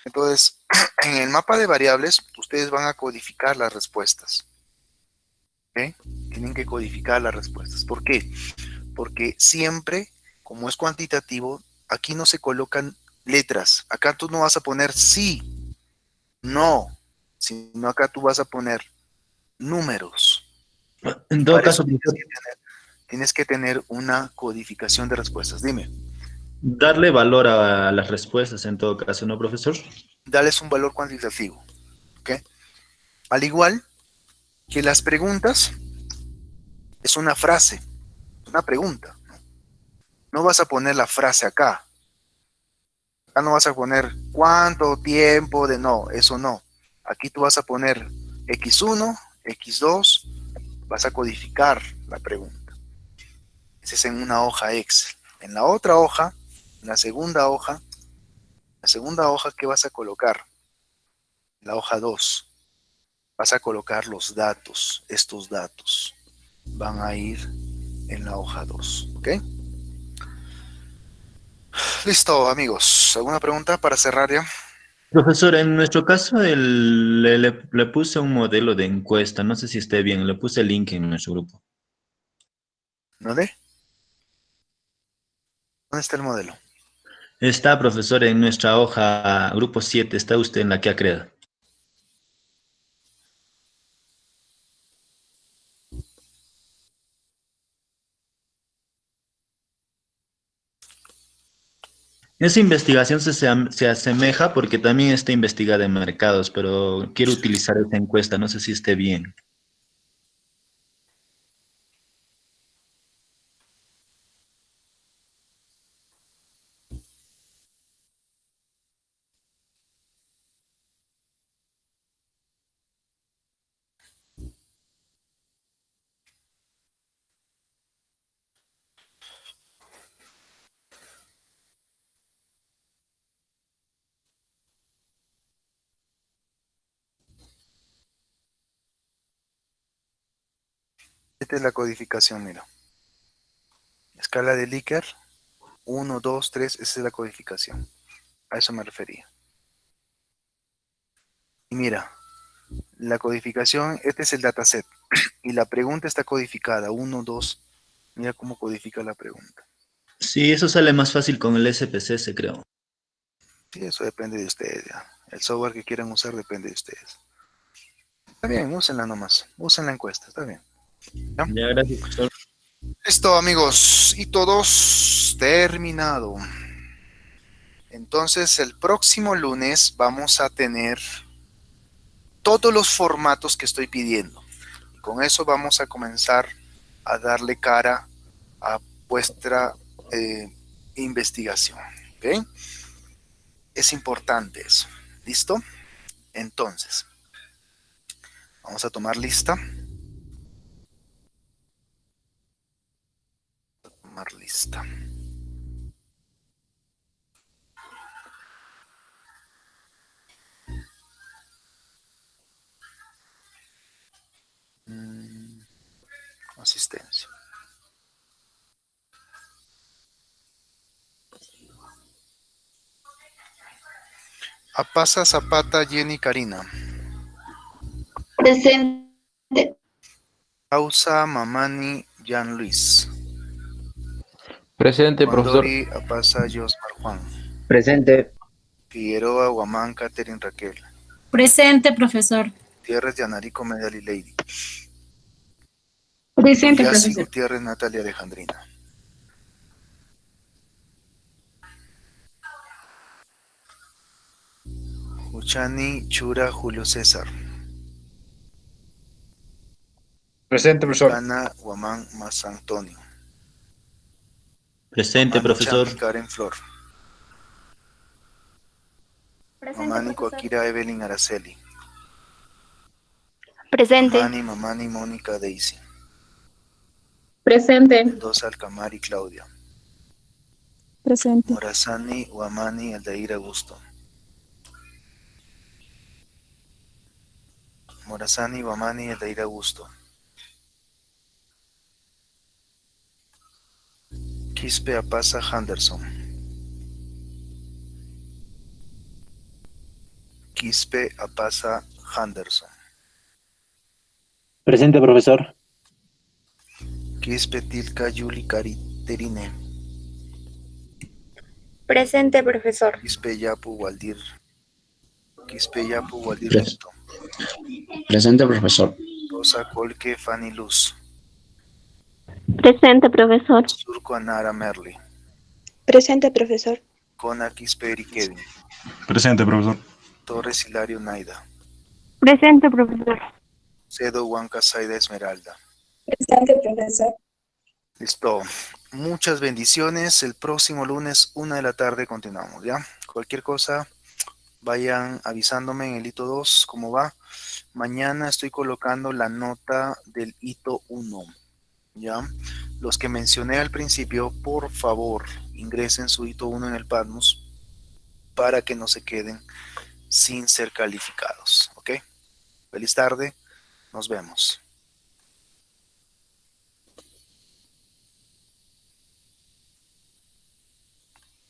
Entonces, en el mapa de variables, ustedes van a codificar las respuestas. ¿Ok? Tienen que codificar las respuestas. ¿Por qué? Porque siempre, como es cuantitativo, aquí no se colocan letras. Acá tú no vas a poner sí, no, sino acá tú vas a poner números. En Y todo para caso, eso tienes que tener una codificación de respuestas. Dime, darle valor a las respuestas en todo caso, ¿no, profesor? dales un valor cuantitativo, ¿ok? Al igual que las preguntas, es una frase, una pregunta. No vas a poner la frase acá. Acá no vas a poner cuánto tiempo de no, eso no. Aquí tú vas a poner X1, X2, vas a codificar la pregunta. Ese es en una hoja Excel. En la otra hoja, en la segunda hoja, ¿qué vas a colocar? En la hoja 2, vas a colocar los datos. Estos datos van a ir en la hoja 2, ¿ok? Listo, amigos. ¿Alguna pregunta para cerrar ya? Profesor, en nuestro caso le puse un modelo de encuesta, no sé si esté bien, le puse el link en nuestro grupo. ¿Dónde? ¿Dónde está el modelo? Está, profesor, en nuestra hoja grupo 7, está usted en la que ha creado. Esa investigación se asemeja porque también está investigada en mercados, pero quiero utilizar esa encuesta, no sé si esté bien. Esta es la codificación, mira. Escala de Likert, 1, 2, 3, esa es la codificación. A eso me refería. Y mira, la codificación, este es el dataset. Y la pregunta está codificada, 1, 2. Mira cómo codifica la pregunta. Sí, eso sale más fácil con el SPSS, creo. Sí, eso depende de ustedes ya. El software que quieran usar depende de ustedes. Está bien, úsenla nomás. Usen la encuesta, está bien. ¿Ya? Ya, gracias, profesor. Listo, amigos. Y todos terminado. Entonces, el próximo lunes vamos a tener todos los formatos que estoy pidiendo. Y con eso vamos a comenzar a darle cara a vuestra investigación. ¿Ok? Es importante eso. ¿Listo? Entonces, vamos a tomar lista. Tomar lista. Asistencia. Apasa, Zapata, Jenny, Karina. Presente. Causa, Mamani, Jan Luis. Presente, profesor. Condori, Apasa, Josmar, Juan. Presente. Figueroa, Guamán, Catherine, Raquel. Presente, profesor. Gutiérrez, Yanarico, Medali, Lady. Presente, Yassi, profesor. Gutiérrez, Natalia, Alejandrina. Uchani, Chura, Julio César. Presente, profesor. Cana, Guamán, Más Antonio. Presente, Mamani, profesor. Champi, Karen, Flor. Presente, Mamani, profesor. Coaquira, Evelyn, Araceli. Presente. Mamani, Mónica, Daisy. Presente. Mendoza, Alcamari, Claudia. Presente. Morazani, Guamani, Aldair, Augusto. Morazani, Guamani, Aldair, Augusto. Quispe, Apasa, Henderson. Quispe, Apasa, Henderson. Presente, profesor. Quispe, Tilka, Yuli, Cari, Terine. Presente, profesor. Quispeyapu Waldir. Quispeyapu Waldir Pres- Neto. Presente, profesor. Rosa Colque Fanny Luz. Presente, profesor. Surco Anara Merli. Presente, profesor. Cona Quisperi Kevin. Presente, profesor. Torres Hilario Naida. Presente, profesor. Cedo Huanca Saida Esmeralda. Presente, profesor. Listo. Muchas bendiciones. El próximo lunes, 1 de la tarde, continuamos, ¿ya? Cualquier cosa, vayan avisándome en el hito 2 cómo va. Mañana estoy colocando la nota del hito 1, ¿ya? Los que mencioné al principio, por favor, ingresen su hito 1 en el Padmus para que no se queden sin ser calificados, ¿ok? Feliz tarde, nos vemos.